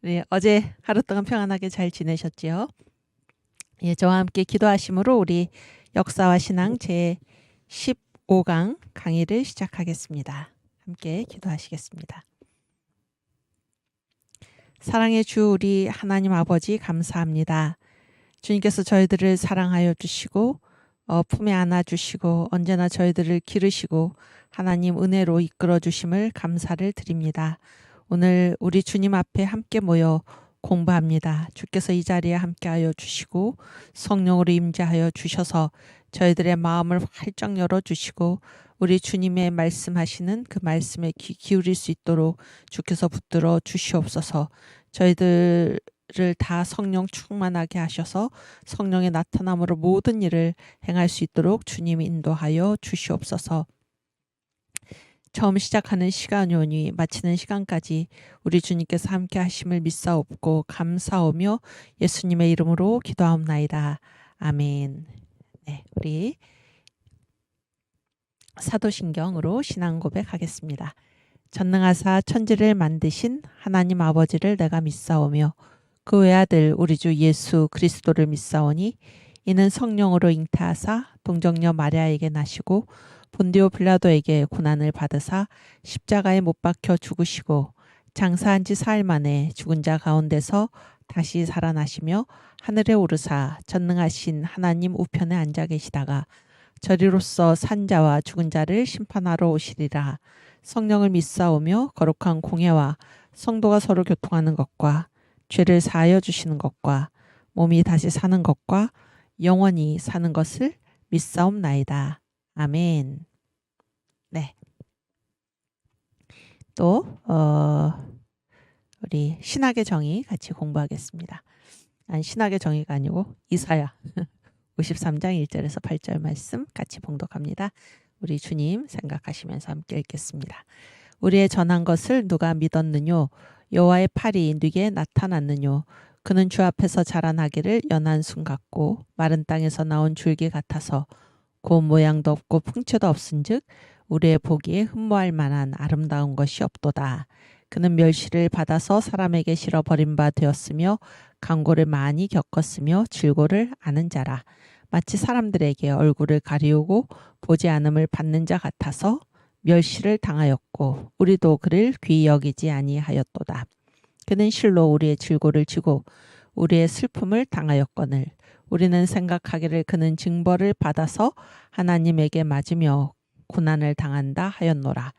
네, 어제 하루 동안 평안하게 잘 지내셨지요? 예, 저와 함께 기도하심으로 우리 역사와 신앙 제 15강 강의를 시작하겠습니다. 함께 기도하시겠습니다. 사랑의 주 우리 하나님 아버지 감사합니다. 주님께서 저희들을 사랑하여 주시고 품에 안아 주시고 언제나 저희들을 기르시고 하나님 은혜로 이끌어 주심을 감사를 드립니다. 오늘 우리 주님 앞에 함께 모여 공부합니다. 주께서 이 자리에 함께하여 주시고 성령으로 임재하여 주셔서 저희들의 마음을 활짝 열어주시고 우리 주님의 말씀하시는 그 말씀에 귀 기울일 수 있도록 주께서 붙들어 주시옵소서. 저희들을 다 성령 충만하게 하셔서 성령의 나타남으로 모든 일을 행할 수 있도록 주님이 인도하여 주시옵소서. 처음 시작하는 시간이오니 마치는 시간까지 우리 주님께서 함께 하심을 믿사옵고 감사오며 예수님의 이름으로 기도하옵나이다. 아멘. 네, 우리 사도신경으로 신앙 고백하겠습니다. 전능하사 천지를 만드신 하나님 아버지를 내가 믿사오며 그 외아들 우리 주 예수 그리스도를 믿사오니 이는 성령으로 잉태하사 동정녀 마리아에게 나시고 본디오 빌라도에게 고난을 받으사 십자가에 못 박혀 죽으시고 장사한 지 사흘 만에 죽은 자 가운데서 다시 살아나시며 하늘에 오르사 전능하신 하나님 우편에 앉아 계시다가 저리로서 산 자와 죽은 자를 심판하러 오시리라. 성령을 믿사오며 거룩한 공예와 성도가 서로 교통하는 것과 죄를 사하여 주시는 것과 몸이 다시 사는 것과 영원히 사는 것을 믿사옵나이다. 아멘. 네. 또 우리 신학의 정의 같이 공부하겠습니다. 아니 신학의 정의가 아니고 이사야 53장 1절에서 8절 말씀 같이 봉독합니다. 우리 주님 생각하시면서 함께 읽겠습니다. 우리의 전한 것을 누가 믿었느뇨? 여호와의 팔이 네게 나타났느뇨? 그는 주 앞에서 자라나기를 연한 순 같고 마른 땅에서 나온 줄기 같아서 곧 모양도 없고 풍채도 없은즉 우리의 보기에 흠모할 만한 아름다운 것이 없도다. 그는 멸시를 받아서 사람에게 실어 버린 바 되었으며 강고를 많이 겪었으며 질고를 아는 자라. 마치 사람들에게 얼굴을 가리우고 보지 않음을 받는 자 같아서 멸시를 당하였고 우리도 그를 귀히 여기지 아니하였도다. 그는 실로 우리의 질고를 지고 우리의 슬픔을 당하였거늘 우리는 생각하기를 그는 징벌을 받아서 하나님에게 맞으며 고난을 당한다 하였노라.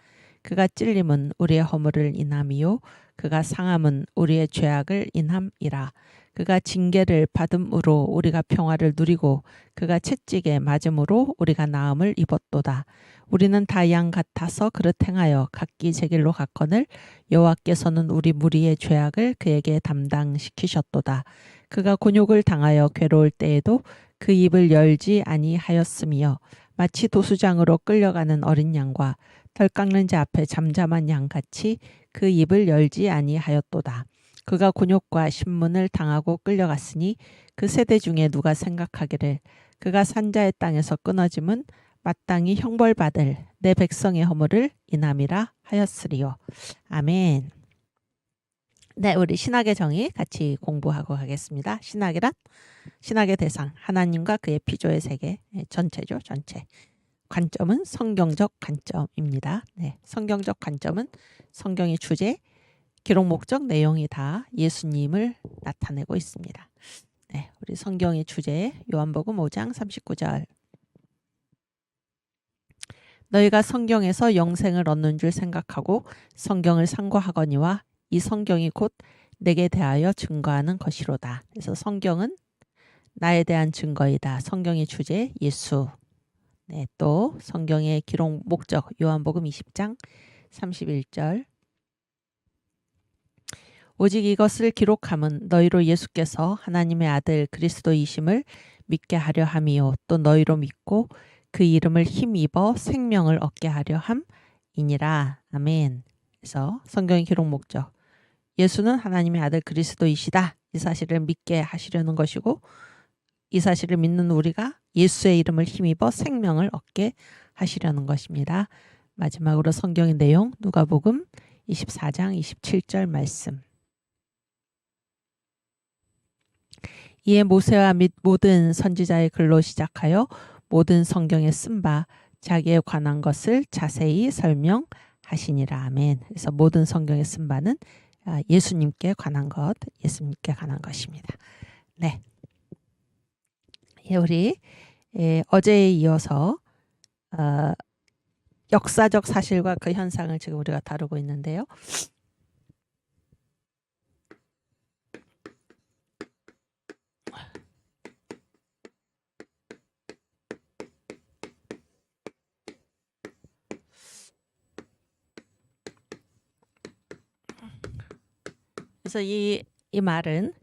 그가 찔림은 우리의 허물을 인함이요 그가 상함은 우리의 죄악을 인함이라. 그가 징계를 받음으로 우리가 평화를 누리고 그가 채찍에 맞음으로 우리가 나음을 입었도다. 우리는 다 양 같아서 그릇 행하여 각기 제 길로 갔거늘 여호와께서는 우리 무리의 죄악을 그에게 담당시키셨도다. 그가 곤욕을 당하여 괴로울 때에도 그 입을 열지 아니하였으며 마치 도수장으로 끌려가는 어린 양과 덜 깎는 자 앞에 잠잠한 양같이 그 입을 열지 아니하였도다. 그가 곤욕과 신문을 당하고 끌려갔으니 그 세대 중에 누가 생각하기를 그가 산자의 땅에서 끊어짐은 마땅히 형벌받을 내 백성의 허물을 인함이라 하였으리요. 아멘. 네, 우리 신학의 정의 같이 공부하고 가겠습니다. 신학이란 신학의 대상 하나님과 그의 피조의 세계 전체죠. 전체. 관점은 성경적 관점입니다. 네, 성경적 관점은 성경의 주제, 기록 목적 내용이 다 예수님을 나타내고 있습니다. 네, 우리 성경의 주제 요한복음 5장 39절. 너희가 성경에서 영생을 얻는 줄 생각하고 성경을 상고하거니와 이 성경이 곧 내게 대하여 증거하는 것이로다. 그래서 성경은 나에 대한 증거이다. 성경의 주제 예수. 네, 또 성경의 기록 목적 요한복음 20장 31절. 오직 이것을 기록함은 너희로 예수께서 하나님의 아들 그리스도이심을 믿게 하려 함이요 또 너희로 믿고 그 이름을 힘입어 생명을 얻게 하려 함이니라. 아멘. 그래서 성경의 기록 목적 예수는 하나님의 아들 그리스도이시다. 이 사실을 믿게 하시려는 것이고 이 사실을 믿는 우리가 예수의 이름을 힘입어 생명을 얻게 하시려는 것입니다. 마지막으로 성경의 내용 누가복음 24장 27절 말씀. 이에 모세와 및 모든 선지자의 글로 시작하여 모든 성경에 쓴 바 자기에 관한 것을 자세히 설명하시니라. 아멘. 그래서 모든 성경에 쓴 바는 예수님께 관한 것, 예수님께 관한 것입니다. 네. 우리 어제에 이어서 역사적 사실과 그 현상을 지금 우리가 다루고 있는데요. 그래서 이 말은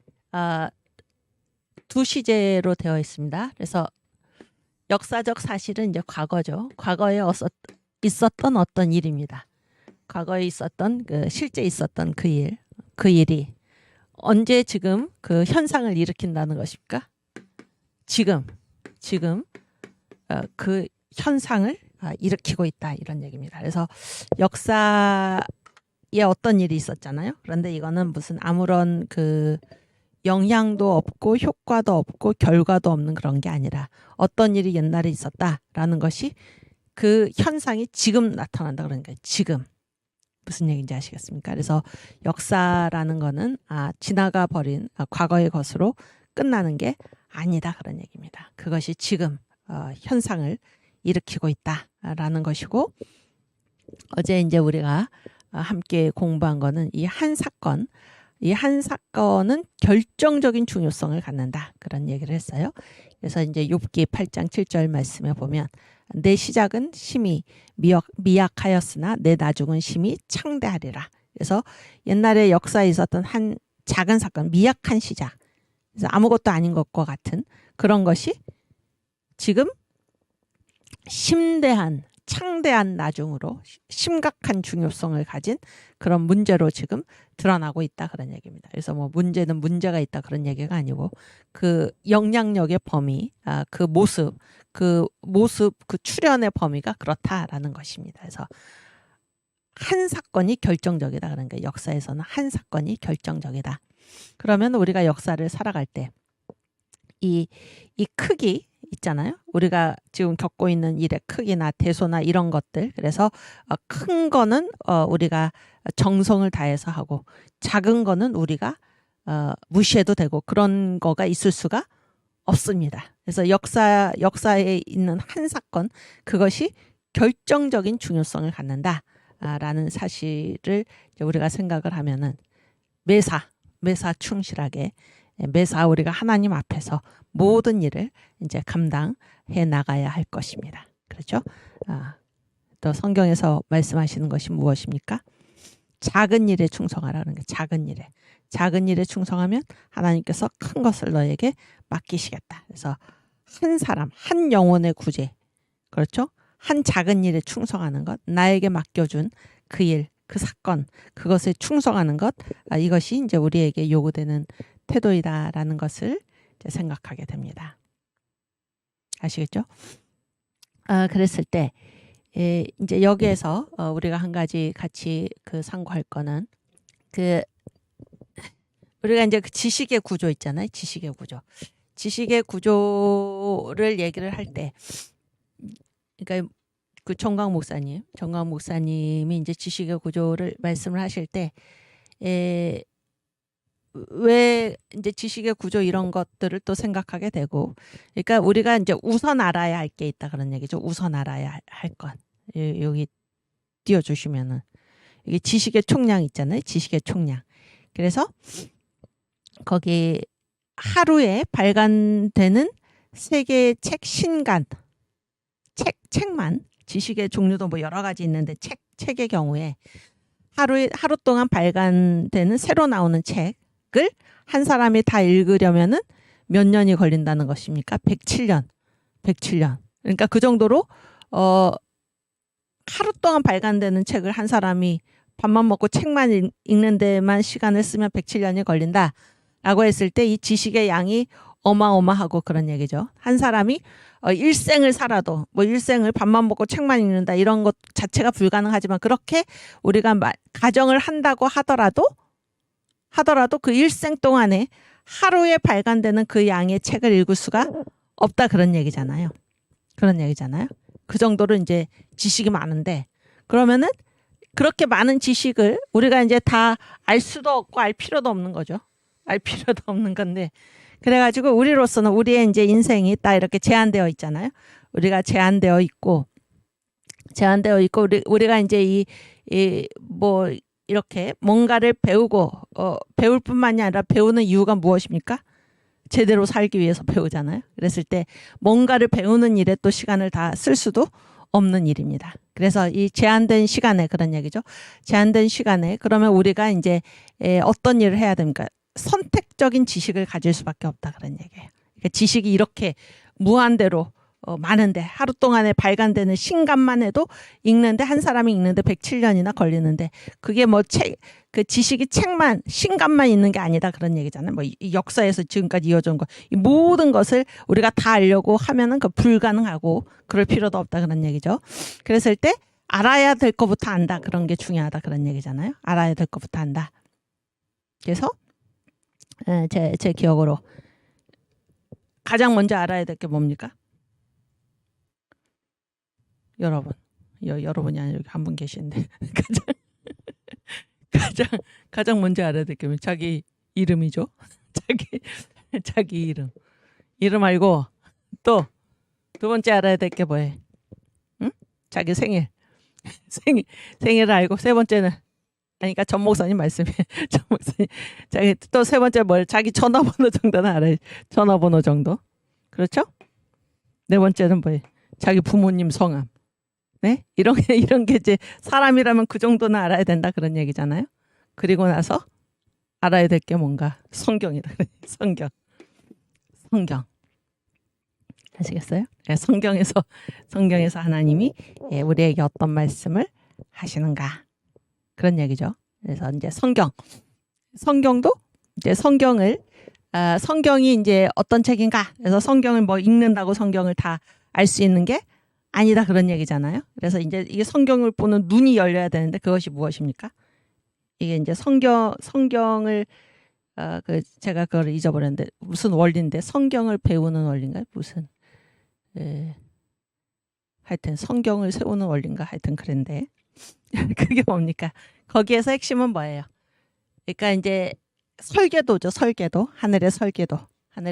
두 시제로 되어 있습니다. 그래서 역사적 사실은 이제 과거죠. 과거에 있었던 어떤 일입니다. 과거에 있었던 실제 있었던 그 일이 언제 지금 그 현상을 일으킨다는 것입니까? 지금 그 현상을 일으키고 있다, 이런 얘기입니다. 그래서 역사에 어떤 일이 있었잖아요. 그런데 이거는 무슨 아무런 그 영향도 없고 효과도 없고 결과도 없는 그런 게 아니라 어떤 일이 옛날에 있었다라는 것이 그 현상이 지금 나타난다, 그러니까 지금. 무슨 얘기인지 아시겠습니까? 그래서 역사라는 거는 지나가 버린 과거의 것으로 끝나는 게 아니다, 그런 얘기입니다. 그것이 지금 현상을 일으키고 있다라는 것이고, 어제 이제 우리가 함께 공부한 거는 이 한 사건은 결정적인 중요성을 갖는다, 그런 얘기를 했어요. 그래서 이제 욥기 8장 7절 말씀에 보면 내 시작은 심히 미약하였으나 내 나중은 심히 창대하리라. 그래서 옛날에 역사에 있었던 한 작은 사건, 미약한 시작, 그래서 아무것도 아닌 것과 같은 그런 것이 지금 심대한 창대한 나중으로 심각한 중요성을 가진 그런 문제로 지금 드러나고 있다, 그런 얘기입니다. 그래서 뭐 문제는 문제가 있다, 그런 얘기가 아니고 그 영향력의 범위, 그 모습, 그 출현의 범위가 그렇다라는 것입니다. 그래서 한 사건이 결정적이다, 그러니까 역사에서는 한 사건이 결정적이다. 그러면 우리가 역사를 살아갈 때 이 크기 있잖아요. 우리가 지금 겪고 있는 일의 크기나 대소나 이런 것들. 그래서 큰 거는 우리가 정성을 다해서 하고, 작은 거는 우리가 무시해도 되고, 그런 거가 있을 수가 없습니다. 그래서 역사에 있는 한 사건, 그것이 결정적인 중요성을 갖는다라는 사실을 우리가 생각을 하면은 매사 충실하게, 매사 우리가 하나님 앞에서 모든 일을 이제 감당해 나가야 할 것입니다. 그렇죠? 또 성경에서 말씀하시는 것이 무엇입니까? 작은 일에 충성하라는 게, 작은 일에 충성하면 하나님께서 큰 것을 너에게 맡기시겠다. 그래서 한 사람, 한 영혼의 구제, 그렇죠? 한 작은 일에 충성하는 것, 나에게 맡겨준 그 일, 그 사건, 그것에 충성하는 것, 이것이 이제 우리에게 요구되는 태도이다라는 것을 이제 생각하게 됩니다. 아시겠죠? 그랬을 때 이제 여기에서 우리가 한 가지 같이 상고할 거는 우리가 이제 그 지식의 구조 있잖아요. 지식의 구조를 얘기를 할 때, 그러니까 그 정광 목사님이 이제 지식의 구조를 말씀을 하실 때, 왜 이제 지식의 구조 이런 것들을 또 생각하게 되고, 그러니까 우리가 이제 우선 알아야 할 게 있다, 그런 얘기죠. 우선 알아야 할 것. 여기 띄워주시면은 이게 지식의 총량 있잖아요. 지식의 총량. 그래서 거기 하루에 발간되는 세계의 책 신간, 책만, 지식의 종류도 뭐 여러 가지 있는데 책의 경우에 하루 동안 발간되는 새로 나오는 책을 한 사람이 다 읽으려면은 몇 년이 걸린다는 것입니까? 107년. 그러니까 그 정도로 하루 동안 발간되는 책을 한 사람이 밥만 먹고 책만 읽는 데만 시간을 쓰면 107년이 걸린다라고 했을 때 이 지식의 양이 어마어마하고 그런 얘기죠. 한 사람이 일생을 살아도, 뭐 일생을 밥만 먹고 책만 읽는다, 이런 것 자체가 불가능하지만, 그렇게 우리가 가정을 한다고 하더라도 그 일생 동안에 하루에 발간되는 그 양의 책을 읽을 수가 없다 그런 얘기잖아요. 그런 얘기잖아요. 그 정도로 이제 지식이 많은데 그러면은 그렇게 많은 지식을 우리가 이제 다 알 수도 없고 알 필요도 없는 거죠. 알 필요도 없는 건데 그래가지고 우리로서는 우리의 이제 인생이 딱 이렇게 제한되어 있잖아요. 우리가 제한되어 있고 우리가 이제 뭐 이렇게 뭔가를 배우고 배울 뿐만이 아니라 배우는 이유가 무엇입니까? 제대로 살기 위해서 배우잖아요. 그랬을 때 뭔가를 배우는 일에 또 시간을 다 쓸 수도 없는 일입니다. 그래서 이 제한된 시간에 그런 얘기죠. 제한된 시간에 그러면 우리가 이제 어떤 일을 해야 됩니까? 선택적인 지식을 가질 수밖에 없다 그런 얘기예요. 그러니까 지식이 이렇게 무한대로 많은데 하루 동안에 발간되는 신간만 해도 읽는데 한 사람이 읽는데 107년이나 걸리는데 그게 뭐 그 지식이 책만 신간만 있는 게 아니다 그런 얘기잖아요. 뭐 이 역사에서 지금까지 이어져 온 거 이 모든 것을 우리가 다 알려고 하면은 그 불가능하고 그럴 필요도 없다 그런 얘기죠. 그랬을 때 알아야 될 것부터 안다 그런 게 중요하다 그런 얘기잖아요. 알아야 될 것부터 안다. 그래서 제 기억으로 가장 먼저 알아야 될 게 뭡니까? 여러분이 아니라 여기 한 분 계시는데 가장 먼저 알아야 될 게 자기 이름이죠. 자기 이름 알고 또 두 번째 알아야 될 게 뭐예요? 응? 자기 생일을 알고 세 번째는 그러니까 전 목사님 말씀에 전 목사님 자기 또 세 번째 뭘 자기 전화번호 정도는 알아요. 전화번호 정도 그렇죠? 네 번째는 뭐예요? 자기 부모님 성함. 네? 이런 게 이제 사람이라면 그 정도는 알아야 된다 그런 얘기잖아요. 그리고 나서 알아야 될 게 뭔가 성경이다. 성경. 아시겠어요? 네, 성경에서 하나님이 우리에게 어떤 말씀을 하시는가 그런 얘기죠. 그래서 이제 성경도 이제 성경이 이제 어떤 책인가? 그래서 성경을 뭐 읽는다고 성경을 다 알 수 있는 게 아니다 그런 얘기잖아요. 그래서 이제 이게 성경을 보는 눈이 열려야 되는데 그것이 무엇입니까? 이게 이제 성경을 제가 그걸 잊어버렸는데 무슨 원리인데 성경을 배우는 원리인가요? 무슨 하여튼 성경을 세우는 원리인가 하여튼 그런데 그게 뭡니까? 거기에서 핵심은 뭐예요? 그러니까 이제 설계도죠. 설계도 하늘의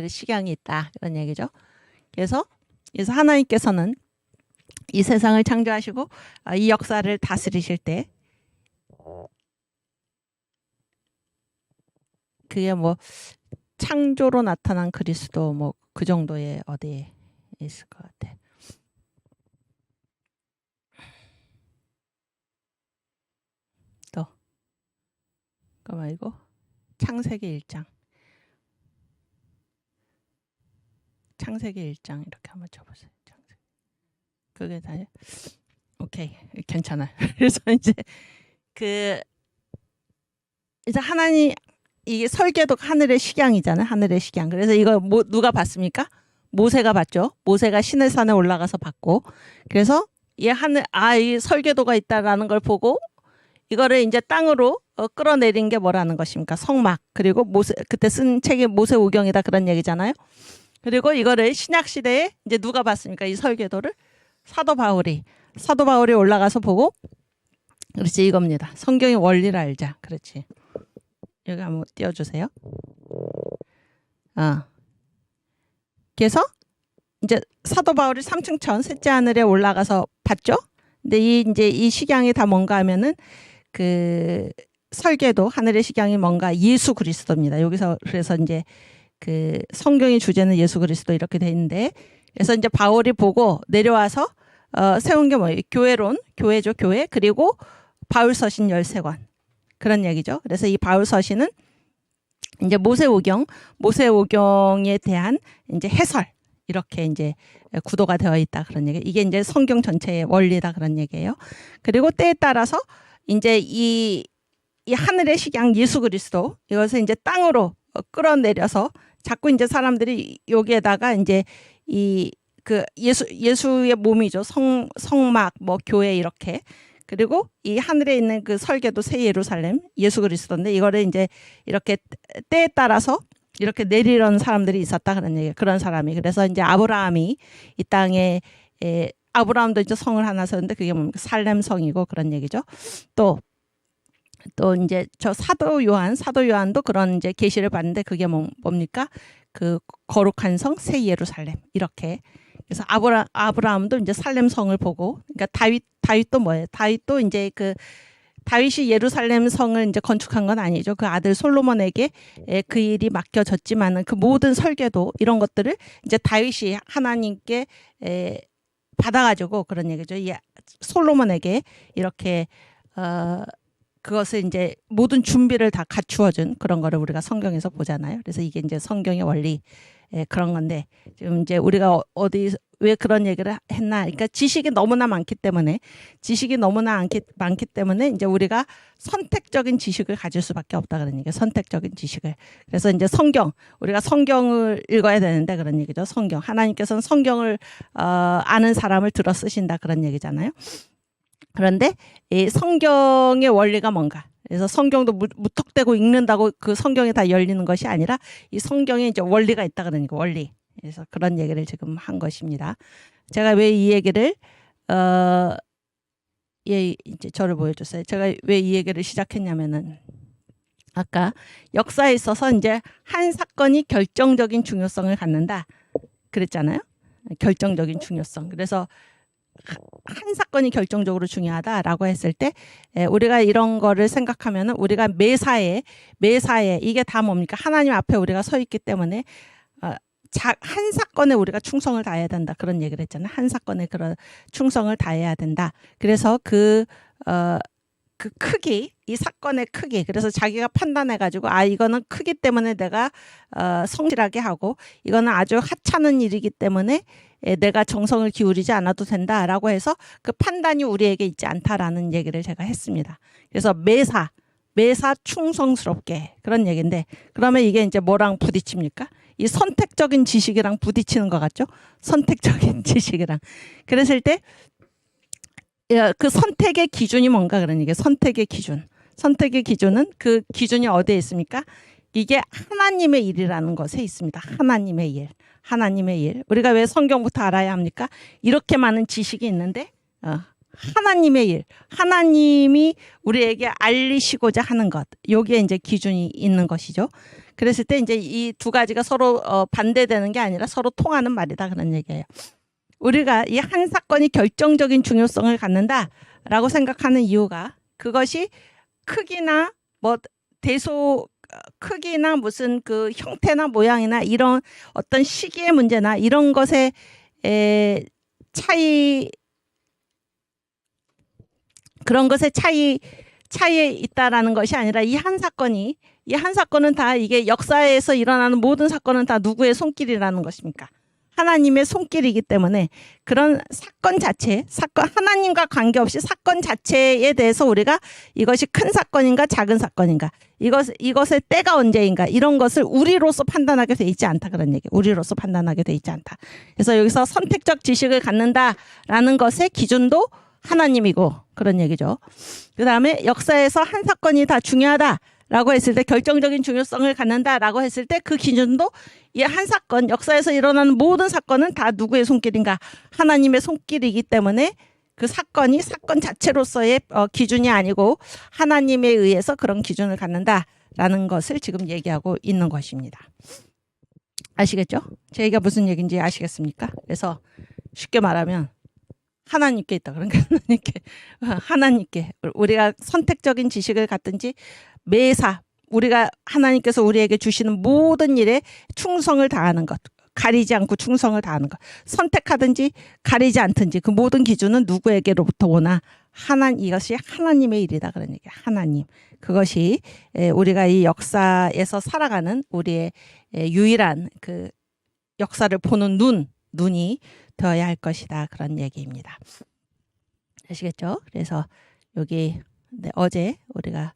식양이 있다 그런 얘기죠. 그래서 하나님께서는 이 세상을 창조하시고 이 역사를 다스리실 때 그게 뭐 창조로 나타난 그리스도 뭐 그 정도의 어디에 있을 것 같아. 또 그거 말고 창세기 1장 이렇게 한번 쳐보세요. 그게 다요? 오케이 괜찮아요. 그래서 이제 이제 하나님 이게 설계도 하늘의 식양이잖아요. 하늘의 식양. 그래서 이거 누가 봤습니까? 모세가 봤죠. 모세가 시내산에 올라가서 봤고 그래서 이 설계도가 있다라는 걸 보고 이거를 이제 땅으로 끌어내린 게 뭐라는 것입니까? 성막. 그리고 그때 쓴 책이 모세오경이다 그런 얘기잖아요. 그리고 이거를 신약 시대에 이제 누가 봤습니까? 이 설계도를 사도 바울이 올라가서 보고 그렇지 이겁니다. 성경의 원리를 알자. 그렇지. 여기 한번 띄워주세요. 그래서 이제 사도 바울이 3층 천 셋째 하늘에 올라가서 봤죠. 근데 이 식양이 다 뭔가 하면은 그 설계도 하늘의 식양이 뭔가 예수 그리스도입니다. 여기서 그래서 이제 그 성경의 주제는 예수 그리스도 이렇게 돼 있는데 그래서 이제 바울이 보고 내려와서 세운 게 뭐예요? 교회죠. 교회. 그리고 바울 서신 13권. 그런 얘기죠. 그래서 이 바울 서신은 이제 모세오경에 대한 이제 해설 이렇게 이제 구도가 되어 있다 그런 얘기. 이게 이제 성경 전체의 원리다 그런 얘기예요. 그리고 때에 따라서 이제 이 하늘의 식양 예수 그리스도 이것을 이제 땅으로 끌어내려서 자꾸 이제 사람들이 여기에다가 이제 예수의 몸이죠. 성막 뭐 교회 이렇게. 그리고 이 하늘에 있는 그 설계도 새 예루살렘 예수 그리스도인데 이거를 이제 이렇게 때에 따라서 이렇게 내리려는 사람들이 있었다 그런 얘기예요. 그런 사람이. 그래서 이제 아브라함이 이 땅에 아브라함도 이제 성을 하나 세웠는데 그게 뭡니까? 살렘 성이고 그런 얘기죠. 또 이제 저 사도 요한도 그런 이제 계시를 봤는데 그게 뭡니까? 그 거룩한 성 새 예루살렘 이렇게. 그래서 아브라함도 이제 살렘 성을 보고, 그러니까 다윗도 뭐예요? 다윗도 이제 그 다윗이 예루살렘 성을 이제 건축한 건 아니죠. 그 아들 솔로몬에게 그 일이 맡겨졌지만은 그 모든 설계도 이런 것들을 이제 다윗이 하나님께 받아가지고 그런 얘기죠. 솔로몬에게 이렇게 그것을 이제 모든 준비를 다 갖추어준 그런 거를 우리가 성경에서 보잖아요. 그래서 이게 이제 성경의 원리 그런 건데 지금 이제 우리가 왜 그런 얘기를 했나? 그러니까 지식이 너무나 많기 때문에 많기 때문에 이제 우리가 선택적인 지식을 가질 수밖에 없다 그런 얘기예요. 선택적인 지식을. 그래서 이제 우리가 성경을 읽어야 되는데 그런 얘기죠. 하나님께서는 성경을 아는 사람을 들어 쓰신다 그런 얘기잖아요. 그런데 이 성경의 원리가 뭔가? 그래서 성경도 무턱대고 읽는다고 그 성경이 다 열리는 것이 아니라 이 성경에 이제 원리가 있다 그러니까 원리. 그래서 그런 얘기를 지금 한 것입니다. 제가 왜 이 얘기를 이제 저를 보여줬어요. 제가 왜 이 얘기를 시작했냐면은 아까 역사에 있어서 이제 한 사건이 결정적인 중요성을 갖는다 그랬잖아요. 결정적인 중요성. 그래서 한 사건이 결정적으로 중요하다라고 했을 때 우리가 이런 거를 생각하면은 우리가 매사에 이게 다 뭡니까? 하나님 앞에 우리가 서 있기 때문에 한 사건에 우리가 충성을 다해야 된다 그런 얘기를 했잖아요. 한 사건에 그런 충성을 다해야 된다. 그래서 그 크기, 이 사건의 크기. 그래서 자기가 판단해가지고 이거는 크기 때문에 내가 성실하게 하고 이거는 아주 하찮은 일이기 때문에 내가 정성을 기울이지 않아도 된다라고 해서 그 판단이 우리에게 있지 않다라는 얘기를 제가 했습니다. 그래서 매사 충성스럽게 그런 얘기인데 그러면 이게 이제 뭐랑 부딪힙니까? 이 선택적인 지식이랑 부딪히는 것 같죠? 선택적인 지식이랑. 그랬을 때 그 선택의 기준이 뭔가 그러니 이게 선택의 기준은 그 기준이 어디에 있습니까? 이게 하나님의 일이라는 것에 있습니다. 하나님의 일. 우리가 왜 성경부터 알아야 합니까? 이렇게 많은 지식이 있는데 하나님의 일, 하나님이 우리에게 알리시고자 하는 것, 여기에 이제 기준이 있는 것이죠. 그랬을 때 이제 이 두 가지가 서로 반대되는 게 아니라 서로 통하는 말이다 그런 얘기예요. 우리가 이 한 사건이 결정적인 중요성을 갖는다라고 생각하는 이유가 그것이 크기나 크기나 무슨 그 형태나 모양이나 이런 어떤 시기의 문제나 이런 것에 그런 것에 차이에 있다라는 것이 아니라 이 한 사건은 다 이게 역사에서 일어나는 모든 사건은 다 누구의 손길이라는 것입니까? 하나님의 손길이기 때문에 그런 사건 하나님과 관계없이 사건 자체에 대해서 우리가 이것이 큰 사건인가 작은 사건인가 이것의 때가 언제인가 이런 것을 우리로서 판단하게 돼 있지 않다 그런 얘기. 우리로서 판단하게 돼 있지 않다. 그래서 여기서 선택적 지식을 갖는다라는 것의 기준도 하나님이고 그런 얘기죠. 그 다음에 역사에서 한 사건이 다 중요하다라고 했을 때 결정적인 중요성을 갖는다라고 했을 때 그 기준도 이 한 사건, 역사에서 일어나는 모든 사건은 다 누구의 손길인가? 하나님의 손길이기 때문에 그 사건이 사건 자체로서의 기준이 아니고 하나님에 의해서 그런 기준을 갖는다라는 것을 지금 얘기하고 있는 것입니다. 아시겠죠? 제 얘기가 무슨 얘기인지 아시겠습니까? 그래서 쉽게 말하면 하나님께 있다. 그러니까 하나님께 우리가 선택적인 지식을 갖든지 우리가 하나님께서 우리에게 주시는 모든 일에 충성을 다하는 것, 가리지 않고 충성을 다하는 것, 선택하든지 가리지 않든지 그 모든 기준은 누구에게로부터 오나 이것이 하나님의 일이다 그런 얘기야. 하나님. 그것이 우리가 이 역사에서 살아가는 우리의 유일한 그 역사를 보는 눈이 되어야 할 것이다 그런 얘기입니다. 아시겠죠? 그래서 여기 어제 우리가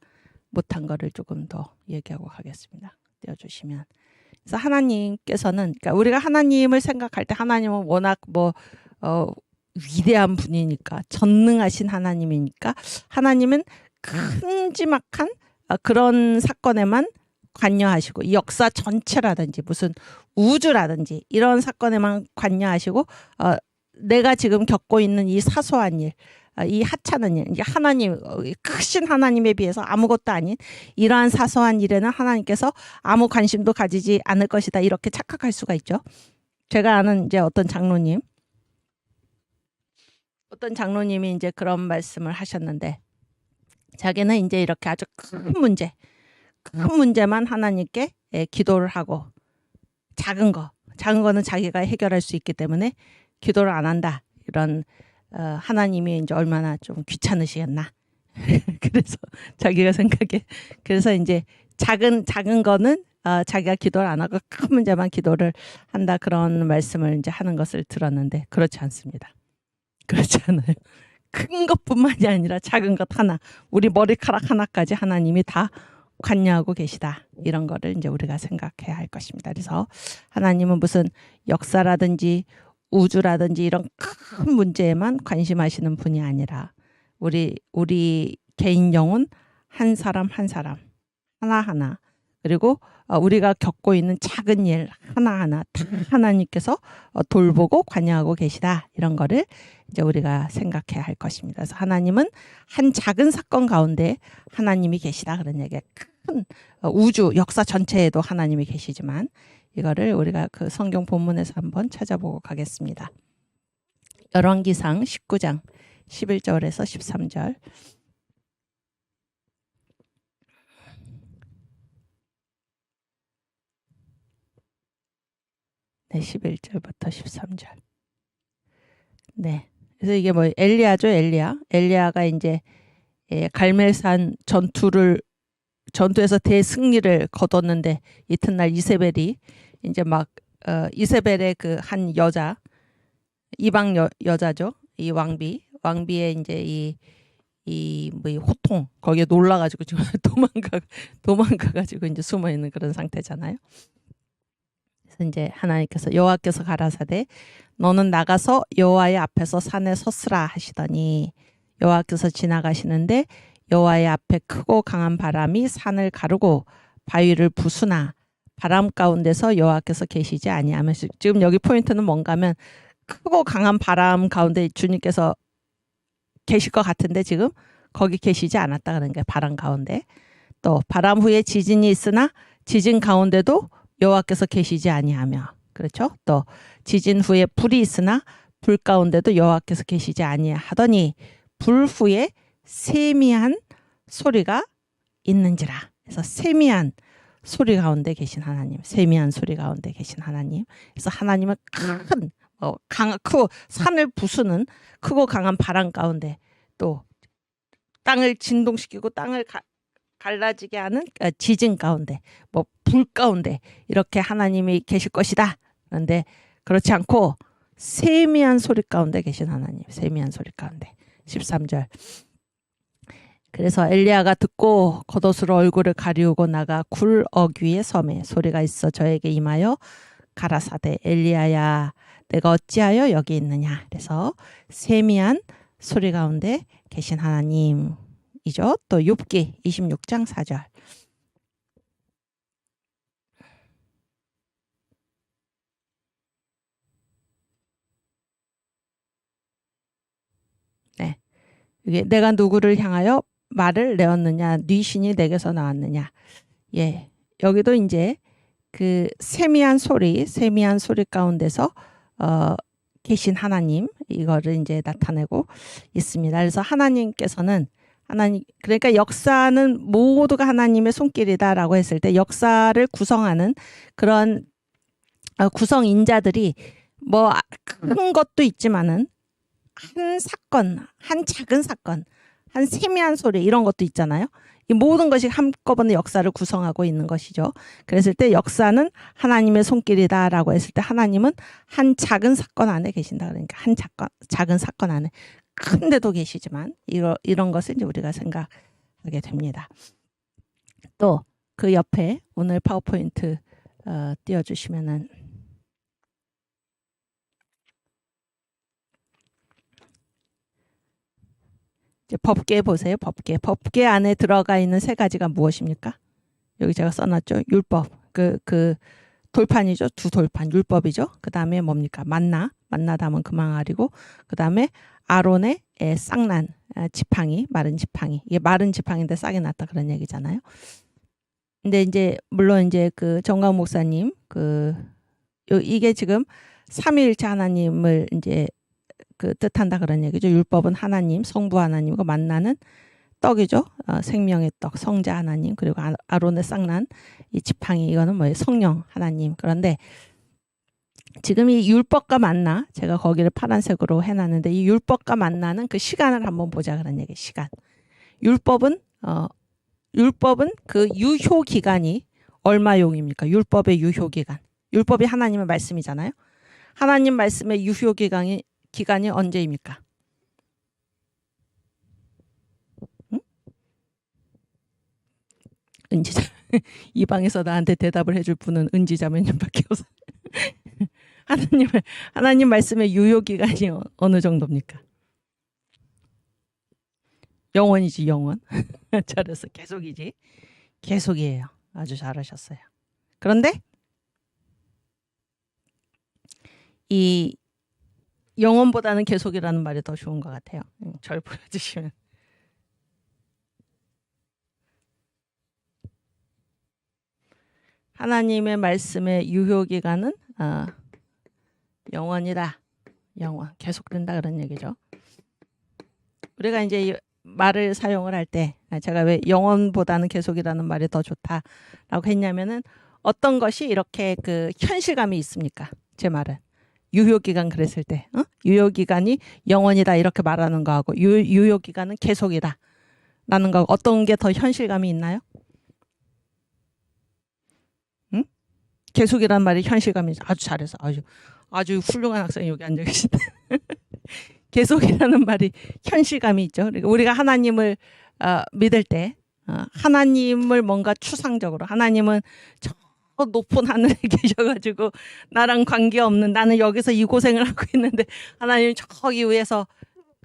못한 거를 조금 더 얘기하고 가겠습니다. 띄워주시면. 그래서 하나님께서는 그러니까 우리가 하나님을 생각할 때 하나님은 워낙 위대한 분이니까 전능하신 하나님이니까 하나님은 큼지막한 그런 사건에만 관여하시고 이 역사 전체라든지 무슨 우주라든지 이런 사건에만 관여하시고 내가 지금 겪고 있는 이 사소한 일, 이 하찮은 일, 이제 하나님, 크신 하나님에 비해서 아무것도 아닌 이러한 사소한 일에는 하나님께서 아무 관심도 가지지 않을 것이다. 이렇게 착각할 수가 있죠. 제가 아는 이제 어떤 장로님이 이제 그런 말씀을 하셨는데, 자기는 이제 이렇게 아주 큰 문제만 하나님께 기도를 하고, 작은 거는 자기가 해결할 수 있기 때문에 기도를 안 한다. 이런 하나님이 이제 얼마나 좀 귀찮으시겠나. 그래서 자기가 생각해. 그래서 이제 작은 거는 자기가 기도를 안 하고 큰 문제만 기도를 한다. 그런 말씀을 이제 하는 것을 들었는데 그렇지 않습니다. 그렇지 않아요. 큰 것뿐만이 아니라 작은 것 하나, 우리 머리카락 하나까지 하나님이 다 관여하고 계시다. 이런 거를 이제 우리가 생각해야 할 것입니다. 그래서 하나님은 무슨 역사라든지 우주라든지 이런 큰 문제에만 관심하시는 분이 아니라 우리 개인 영혼 한 사람 하나하나, 그리고 우리가 겪고 있는 작은 일 하나하나 다 하나님께서 돌보고 관여하고 계시다. 이런 거를 이제 우리가 생각해야 할 것입니다. 그래서 하나님은 한 작은 사건 가운데 하나님이 계시다. 그런 얘기가 큰 우주 역사 전체에도 하나님이 계시지만, 이거를 우리가 그 성경 본문에서 한번 찾아보고 가겠습니다. 열왕기상 19장 11절에서 13절. 네, 11절부터 13절. 네. 그래서 이게 뭐 엘리야죠, 엘리야가 이제 갈멜산 전투에서 대승리를 거뒀는데, 이튿날 이세벨이 이제 막 이세벨의 그 한 여자, 이방 여자죠, 이 왕비의 이제 이 호통 거기에 놀라가지고 지금 도망가가지고 이제 숨어 있는 그런 상태잖아요. 그래서 이제 하나님께서 여호와께서 가라사대 너는 나가서 여호와의 앞에서 산에 섰으라 하시더니, 여호와께서 지나가시는데 여호와의 앞에 크고 강한 바람이 산을 가르고 바위를 부수나 바람 가운데서 여호와께서 계시지 아니하면서, 지금 여기 포인트는 뭔가 하면 크고 강한 바람 가운데 주님께서 계실 것 같은데 지금 거기 계시지 않았다 그런 게 바람 가운데. 또 바람 후에 지진이 있으나 지진 가운데도 여호와께서 계시지 아니하며, 그렇죠? 또 지진 후에 불이 있으나 불 가운데도 여호와께서 계시지 아니하더니 불 후에 세미한 소리가 있는지라. 그래서 세미한 소리 가운데 계신 하나님, 세미한 소리 가운데 계신 하나님. 그래서 하나님은 큰 크고 산을 부수는 크고 강한 바람 가운데, 또 땅을 진동시키고 땅을 갈라지게 하는 지진 가운데, 뭐 불 가운데 이렇게 하나님이 계실 것이다. 그런데 그렇지 않고 세미한 소리 가운데 계신 하나님, 세미한 소리 가운데. 13절. 그래서 엘리야가 듣고 겉옷으로 얼굴을 가리우고 나가 굴 어귀의 섬에 소리가 있어 저에게 임하여 가라사대 엘리야야 내가 어찌하여 여기 있느냐. 그래서 세미한 소리 가운데 계신 하나님이죠. 또 욥기 26장 4절. 네, 이게 내가 누구를 향하여 말을 내었느냐, 네 신이 내게서 나왔느냐. 예, 여기도 이제 그 세미한 소리 가운데서 계신 하나님, 이거를 이제 나타내고 있습니다. 그래서 하나님께서는 그러니까 역사는 모두가 하나님의 손길이다라고 했을 때, 역사를 구성하는 그런 구성인자들이 뭐 큰 것도 있지만은 한 사건, 한 작은 사건, 한 세미한 소리 이런 것도 있잖아요. 이 모든 것이 한꺼번에 역사를 구성하고 있는 것이죠. 그랬을 때 역사는 하나님의 손길이다라고 했을 때, 하나님은 한 작은 사건 안에 계신다. 그러니까 한 작은 사건 안에 큰데도 계시지만 이런 것을 이제 우리가 생각하게 됩니다. 또 그 옆에 오늘 파워포인트 띄워주시면은, 이제 법계 보세요. 법계 안에 들어가 있는 세 가지가 무엇입니까? 여기 제가 써놨죠. 율법. 그 돌판이죠. 두 돌판. 율법이죠. 그 다음에 뭡니까? 만나. 만나다 하면 금항아리고, 그 다음에 아론의 쌍난, 지팡이, 마른 지팡이. 이게 마른 지팡이인데 싹이 났다 그런 얘기잖아요. 근데 이제 물론 이제 그 정강 목사님 이게 지금 삼위일체 하나님을 이제 그 뜻한다 그런 얘기죠. 율법은 하나님, 성부 하나님과 만나는 떡이죠. 생명의 떡, 성자 하나님, 그리고 아론의 쌍난, 이 지팡이, 이거는 뭐예요? 성령 하나님. 그런데 지금 이 율법과 만나, 제가 거기를 파란색으로 해놨는데, 이 율법과 만나는 그 시간을 한번 보자 그런 얘기. 시간. 율법은 그 유효 기간이 얼마용입니까? 율법의 유효 기간. 율법이 하나님의 말씀이잖아요. 하나님 말씀의 유효 기간이 언제입니까? 응? 은지자. 이 방에서 나한테 대답을 해줄 분은 은지자 몇 년밖에 없어. 하나님 말씀의 유효 기간이 어느 정도입니까? 영원이지, 영원. 잘했어. 계속이지. 계속이에요. 아주 잘하셨어요. 그런데 이 영원보다는 계속이라는 말이 더 좋은 것 같아요. 절 보여주시면. 하나님의 말씀의 유효 기간은 영원이다. 영원. 계속된다 그런 얘기죠. 우리가 이제 말을 사용을 할 때 제가 왜 영원보다는 계속이라는 말이 더 좋다라고 했냐면은 어떤 것이 이렇게 그 현실감이 있습니까? 제 말은. 유효기간 그랬을 때 유효기간이 영원이다 이렇게 말하는 거하고 유효기간은 계속이다 라는 거 어떤 게 더 현실감이 있나요? 응? 계속이라는 말이 현실감이 아주 잘해서 아주 훌륭한 학생이 여기 앉아 계신다. 계속이라는 말이 현실감이 있죠. 그러니까 우리가 하나님을 믿을 때 하나님을 뭔가 추상적으로 하나님은 저 높은 하늘에 계셔가지고 나랑 관계없는 나는 여기서 이 고생을 하고 있는데 하나님 저기 위에서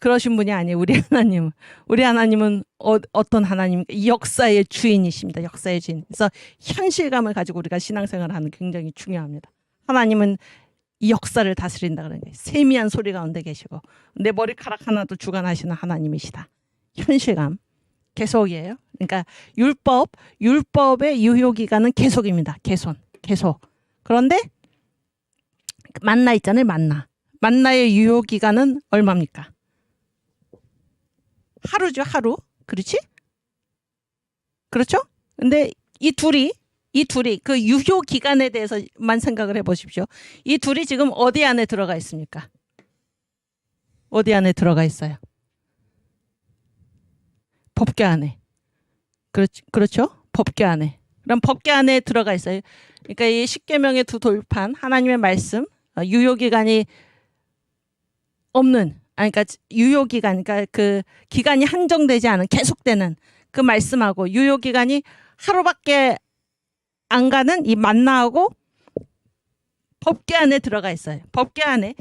그러신 분이 아니에요. 우리 하나님은 어떤 하나님입니까? 이 역사의 주인이십니다. 역사의 주인. 그래서 현실감을 가지고 우리가 신앙생활을 하는 게 굉장히 중요합니다. 하나님은 이 역사를 다스린다 그러는 거예요. 세미한 소리 가운데 계시고 내 머리카락 하나도 주관하시는 하나님이시다. 현실감. 계속이에요. 그러니까 율법의 유효 기간은 계속입니다. 계속. 그런데 만나 있잖아요. 만나의 유효 기간은 얼마입니까? 하루죠. 하루. 그렇지? 그렇죠? 근데 이 둘이 그 유효 기간에 대해서만 생각을 해보십시오. 이 둘이 지금 어디 안에 들어가 있습니까? 어디 안에 들어가 있어요? 법궤 안에. 그렇죠? 법궤 안에. 그럼 법궤 안에 들어가 있어요. 그러니까 이 십계명의 두 돌판, 하나님의 말씀, 유효 기간이 없는, 그러니까 유효 기간, 그러니까 그 기간이 한정되지 않은 계속되는 그 말씀하고 유효 기간이 하루밖에 안 가는 이 만나하고 법궤 안에 들어가 있어요. 법궤 안에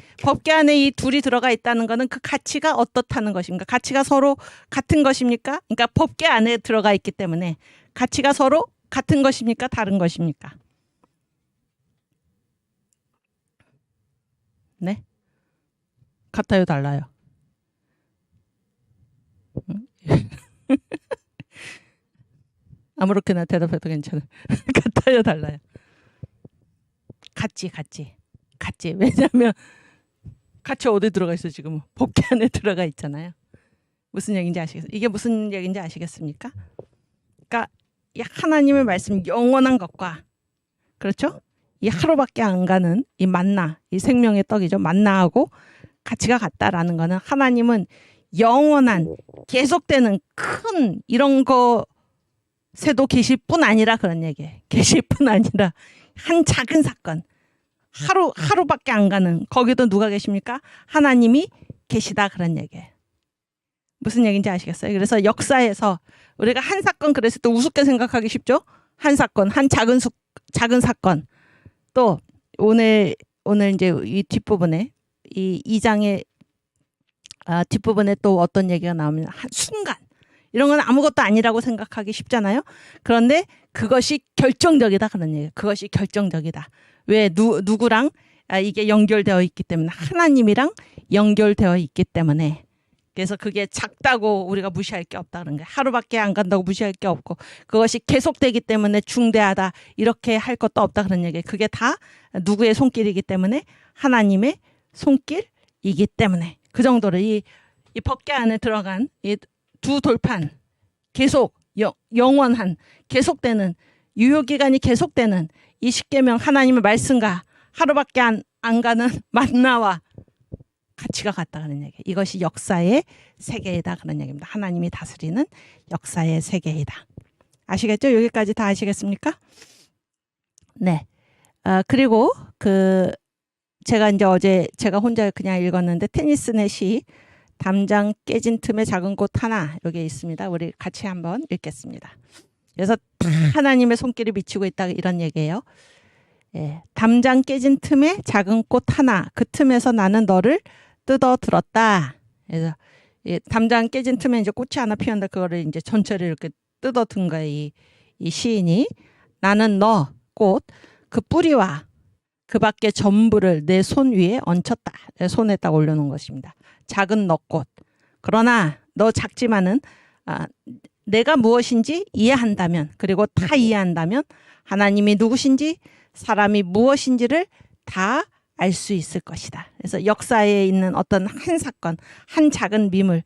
이 둘이 들어가 있다는 것은 그 가치가 어떻다는 것입니까? 가치가 서로 같은 것입니까? 그러니까 법궤 안에 들어가 있기 때문에 가치가 서로 같은 것입니까? 다른 것입니까? 네? 같아요, 달라요? 아무렇게나 대답해도 괜찮아요. 같아요, 달라요? 같지. 왜냐하면 같이 어디 들어가 있어 지금? 법궤 안에 들어가 있잖아요. 무슨 얘기인지 아시겠어요? 이게 무슨 얘기인지 아시겠습니까? 그러니까 이 하나님의 말씀 영원한 것과 그렇죠? 이 하루밖에 안 가는 이 만나, 이 생명의 떡이죠. 만나하고 가치가 같다라는 거는 하나님은 영원한 계속되는 큰 이런 것에도 계실 뿐 아니라 그런 얘기예요. 계실 뿐 아니라 한 작은 사건 하루밖에 안 가는 거기도 누가 계십니까? 하나님이 계시다 그런 얘기예요. 무슨 얘기인지 아시겠어요? 그래서 역사에서 우리가 한 사건 그랬을 때 우습게 생각하기 쉽죠? 한 사건, 한 작은 사건. 또 오늘 이제 이 뒷부분에 이 2장의 뒷부분에 또 어떤 얘기가 나오면 한 순간 이런 건 아무것도 아니라고 생각하기 쉽잖아요. 그런데 그것이 결정적이다 그런 얘기예요. 그것이 결정적이다. 왜 누구랑 이게 연결되어 있기 때문에 하나님이랑 연결되어 있기 때문에 그래서 그게 작다고 우리가 무시할 게 없다 그런 거예요. 하루밖에 안 간다고 무시할 게 없고 그것이 계속되기 때문에 중대하다 이렇게 할 것도 없다 그런 얘기예요. 그게 다 누구의 손길이기 때문에 하나님의 손길이기 때문에 그 정도로 이 법궤 안에 들어간 이 두 돌판 계속 영원한 계속되는 유효기간이 계속되는 이 십계명 하나님의 말씀과 하루밖에 안 가는 만나와 가치가 같다는 얘기예요. 이것이 역사의 세계이다 그런 얘기입니다. 하나님이 다스리는 역사의 세계이다. 아시겠죠? 여기까지 다 아시겠습니까? 네. 그리고 제가 이제 어제 제가 혼자 그냥 읽었는데 테니스의 시 담장 깨진 틈에 작은 꽃 하나 여기에 있습니다. 우리 같이 한번 읽겠습니다. 그래서 하나님의 손길이 미치고 있다 이런 얘기예요. 예, 담장 깨진 틈에 작은 꽃 하나 그 틈에서 나는 너를 뜯어 들었다. 그래서 담장 깨진 틈에 이제 꽃이 하나 피었는데 그거를 이제 전체를 이렇게 뜯어 든 거예요. 이 시인이 나는 너 꽃 그 뿌리와 그 밖에 전부를 내 손 위에 얹혔다. 내 손에 딱 올려놓은 것입니다. 작은 너 꽃. 그러나 너 작지만은 내가 무엇인지 이해한다면 그리고 다 이해한다면 하나님이 누구신지 사람이 무엇인지를 다 알 수 있을 것이다. 그래서 역사에 있는 어떤 한 사건, 한 작은 미물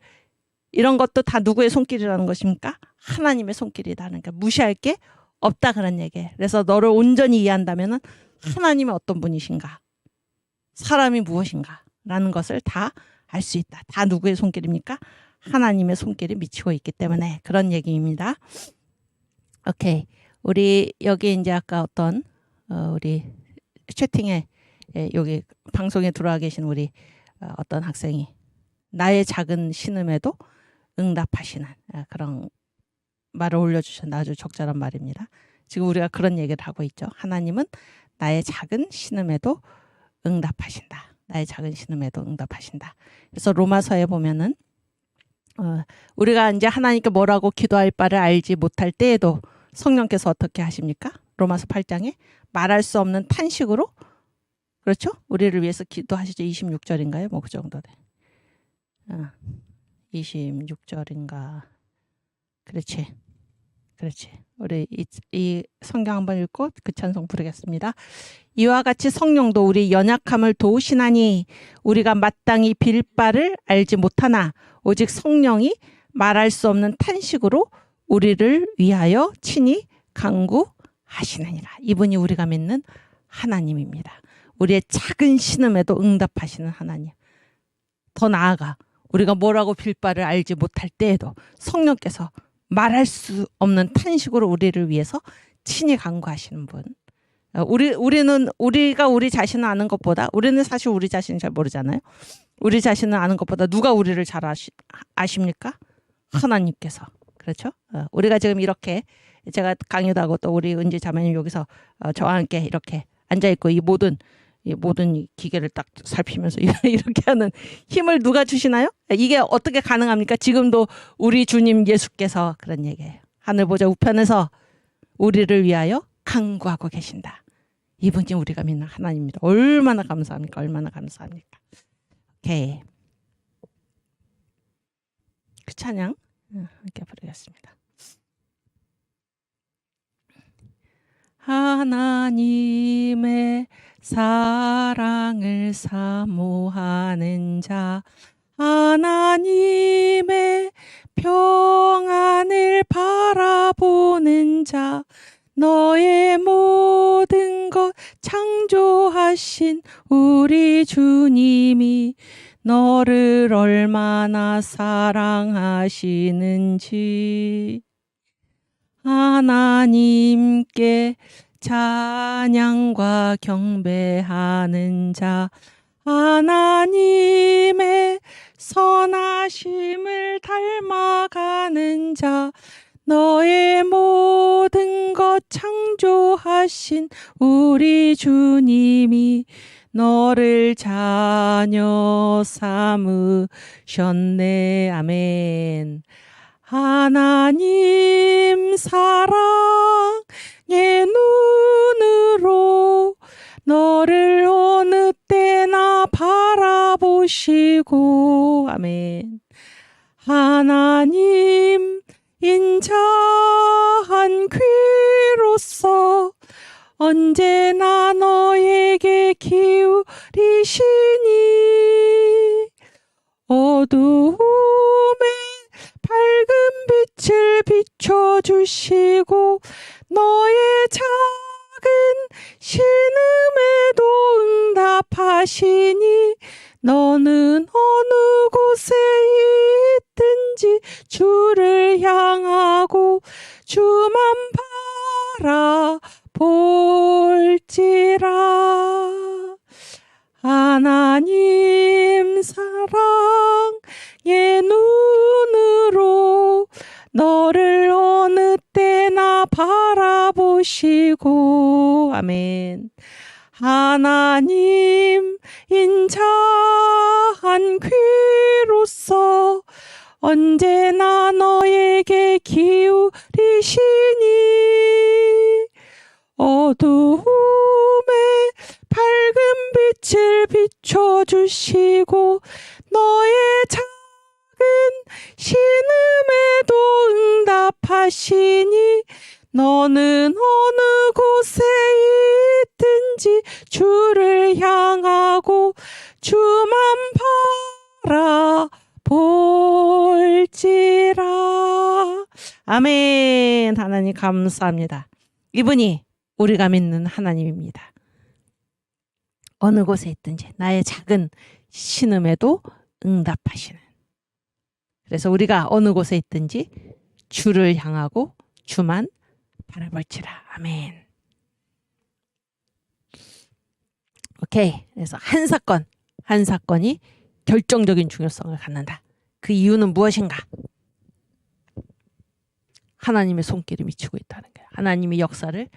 이런 것도 다 누구의 손길이라는 것입니까? 하나님의 손길이다. 그러니까 무시할 게 없다 그런 얘기예요. 그래서 너를 온전히 이해한다면 하나님이 어떤 분이신가? 사람이 무엇인가? 라는 것을 다 알 수 있다. 다 누구의 손길입니까? 하나님의 손길이 미치고 있기 때문에 그런 얘기입니다. 오케이. 우리 여기 이제 아까 어떤 우리 채팅에 여기 방송에 들어와 계신 우리 어떤 학생이 나의 작은 신음에도 응답하시는 그런 말을 올려주셨는데 아주 적절한 말입니다. 지금 우리가 그런 얘기를 하고 있죠. 하나님은 나의 작은 신음에도 응답하신다. 나의 작은 신음에도 응답하신다. 그래서 로마서에 보면은 우리가 이제 하나님께 뭐라고 기도할 바를 알지 못할 때에도 성령께서 어떻게 하십니까? 로마서 8장에 말할 수 없는 탄식으로 그렇죠? 우리를 위해서 기도하시죠. 26절인가요? 뭐 그 정도 돼. 26절인가. 그렇지. 우리 이 성경 한번 읽고 그 찬송 부르겠습니다. 이와 같이 성령도 우리 연약함을 도우시나니 우리가 마땅히 빌 바를 알지 못하나 오직 성령이 말할 수 없는 탄식으로 우리를 위하여 친히 간구하시느니라. 이분이 우리가 믿는 하나님입니다. 우리의 작은 신음에도 응답하시는 하나님. 더 나아가 우리가 뭐라고 빌 바를 알지 못할 때에도 성령께서 말할 수 없는 탄식으로 우리를 위해서 친히 간구하시는 분. 우리가 우리 자신을 아는 것보다 우리는 사실 우리 자신을 잘 모르잖아요. 우리 자신을 아는 것보다 누가 우리를 잘 아십니까? 하나님께서. 그렇죠? 우리가 지금 이렇게 제가 강의도 하고 또 우리 은지 자매님 여기서 저와 함께 이렇게 앉아있고 이 모든 기계를 딱 살피면서 이렇게 하는 힘을 누가 주시나요? 이게 어떻게 가능합니까? 지금도 우리 주님 예수께서 그런 얘기예요. 하늘 보좌 우편에서 우리를 위하여 간구하고 계신다. 이분이 우리가 믿는 하나님입니다. 얼마나 감사합니까? 얼마나 감사합니까? 오케이. 그 찬양 함께 부르겠습니다. 하나님의 사랑을 사모하는 자 하나님의 평안을 바라보는 자 너의 모든 것 창조하신 우리 주님이 너를 얼마나 사랑하시는지 하나님께 찬양과 경배하는 자 하나님의 선하심을 닮아가는 자 너의 모든 것 창조하신 우리 주님이 너를 자녀 삼으셨네. 아멘. 하나님 사랑의 눈으로 너를 어느 때나 바라보시고 아멘. 하나님 인자한 귀로서 언제나 너에게 기울이시니 어두움에 밝은 빛을 비춰주시고 너의 작은 신음에도 응답하시니 너는 어느 곳에 있든지 주를 향하고 주만 바라볼지라. 하나님 사랑의 눈으로 너를 어느 때나 바라보시고 아멘. 하나님 인자한 귀로서 언제나 너에게 기울이시니 어두움에 밝은 빛을 비춰주시고 너의 작은 신음에도 응답하시니 너는 어느 곳에 있든지 주를 향하고 주만 바라볼지라. 아멘. 하나님 감사합니다. 이분이 우리가 믿는 하나님입니다. 어느 곳에 있든지 나의 작은 신음에도 응답하시는. 그래서 우리가 어느 곳에 있든지 주를 향하고 주만 바라볼지라. 아멘. 오케이. 그래서 한 사건이 결정적인 중요성을 갖는다. 그 이유는 무엇인가? 하나님의 손길이 미치고 있다는 거예요. 하나님이 역사를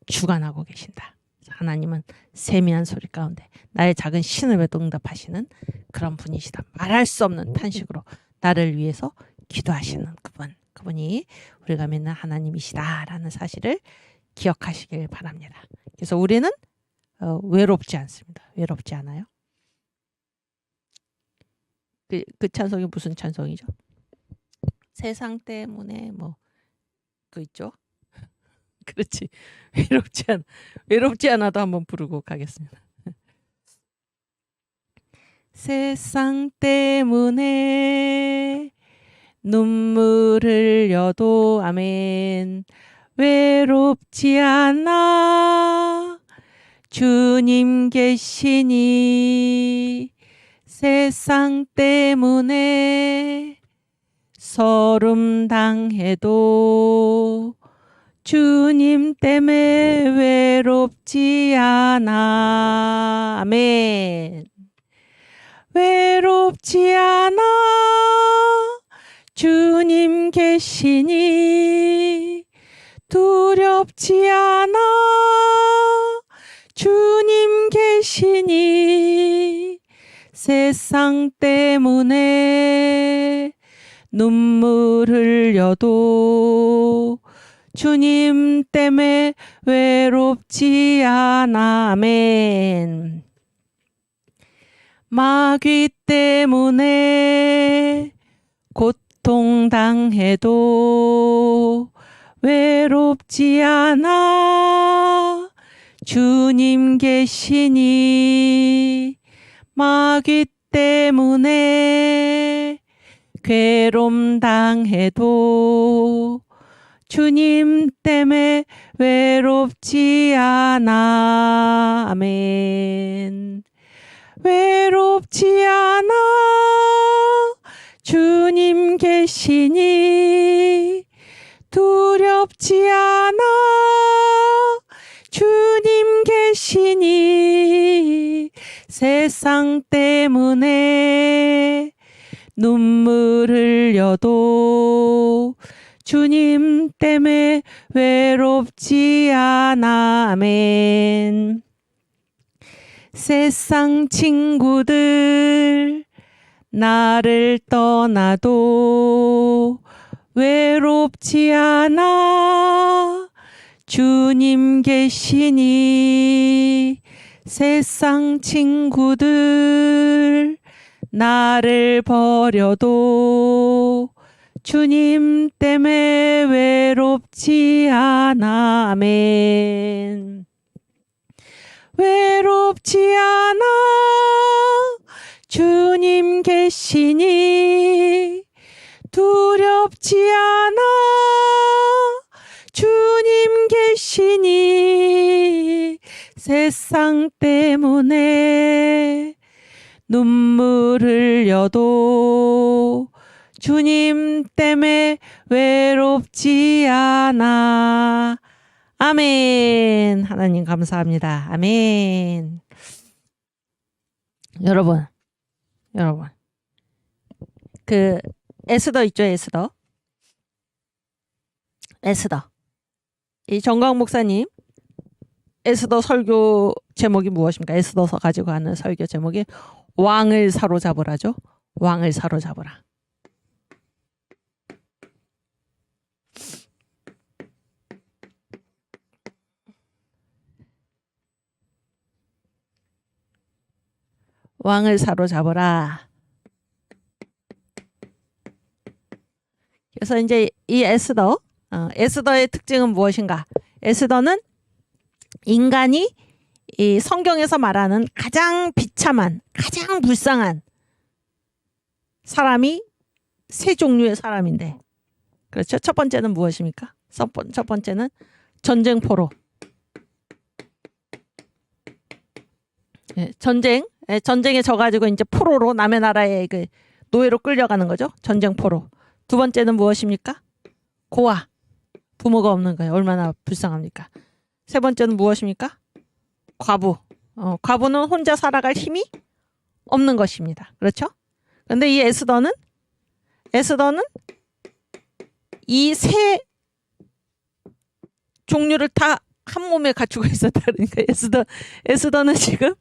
주관하고 계신다. 하나님은 세미한 소리 가운데 나의 작은 신음에도 응답하시는 그런 분이시다. 말할 수 없는 탄식으로 나를 위해서 기도하시는 그분이 우리가 믿는 하나님이시다라는 사실을 기억하시길 바랍니다. 그래서 우리는 외롭지 않습니다. 외롭지 않아요. 그 찬송이 무슨 찬송이죠? 세상 때문에 그 있죠? 그렇지. 외롭지 않아도 한번 부르고 가겠습니다. 세상 때문에 눈물을 흘려도 아멘. 외롭지 않아 주님 계시니 세상 때문에 서름 당해도 주님 때문에 외롭지 않아. 아멘. 외롭지 않아 주님 계시니 두렵지 않아 주님 계시니 세상 때문에 눈물 흘려도 주님 때문에 외롭지 않아. 아멘. 마귀 때문에 고통당해도 외롭지 않아 주님 계시니 마귀 때문에 괴로움 당해도 주님 때문에 외롭지 않아. 아멘. 외롭지 않아 주님 계시니 두렵지 않아 주님 계시니 세상 때문에 눈물 흘려도 주님 때문에 외롭지 않아. 아멘. 세상 친구들 나를 떠나도 외롭지 않아 주님 계시니 세상 친구들 나를 버려도 주님 때문에 외롭지 않아. 아멘. 외롭지 않아 주님 계시니 두렵지 않아 주님 계시니 세상 때문에 눈물 흘려도 주님 때문에 외롭지 않아. 아멘. 하나님 감사합니다. 아멘. 여러분 그 에스더 있죠? 에스더 이 정광 목사님 에스더 설교 제목이 무엇입니까? 에스더서 가지고 하는 설교 제목이 왕을 사로잡으라죠. 왕을 사로잡으라. 왕을 사로잡으라. 그래서 이제 이 에스더의 특징은 무엇인가? 에스더는 인간이 이 성경에서 말하는 가장 비참한, 가장 불쌍한 사람이 세 종류의 사람인데, 그렇죠? 첫 번째는 무엇입니까? 첫 번째는 전쟁포로. 전쟁에 져가지고 이제 포로로 남의 나라에 그 노예로 끌려가는 거죠. 전쟁포로. 두 번째는 무엇입니까? 고아. 부모가 없는 거예요. 얼마나 불쌍합니까? 세 번째는 무엇입니까? 과부. 과부는 혼자 살아갈 힘이 없는 것입니다. 그렇죠? 근데 이 에스더는 이 세 종류를 다 한 몸에 갖추고 있었다. 그러니까 에스더는 지금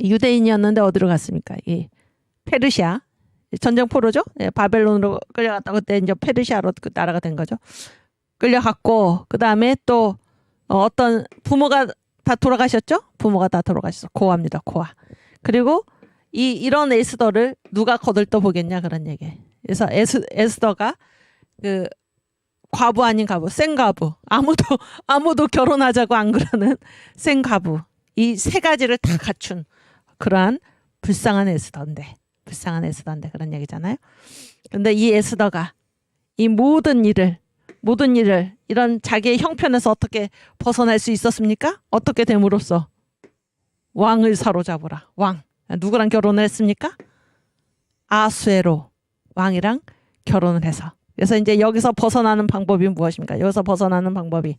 유대인이었는데 어디로 갔습니까? 이 페르시아 전쟁포로죠. 바벨론으로 끌려갔다고 그때 이제 페르시아로 그 나라가 된 거죠. 끌려갔고 그 다음에 또 어떤 부모가 다 돌아가셨죠. 부모가 다 돌아가셨어. 고아입니다. 고아. 그리고 이런 에스더를 누가 거들떠 보겠냐 그런 얘기. 그래서 에스더가 그 과부 아닌 과부, 생과부. 아무도 결혼하자고 안 그러는 생과부. 이 세 가지를 다 갖춘 그러한 불쌍한 에스더인데 그런 얘기잖아요. 근데 이 에스더가 이 모든 일을 이런 자기의 형편에서 어떻게 벗어날 수 있었습니까? 어떻게 됨으로써 왕을 사로잡으라. 왕. 누구랑 결혼을 했습니까? 아수에로 왕이랑 결혼을 해서. 그래서 이제 여기서 벗어나는 방법이 무엇입니까? 여기서 벗어나는 방법이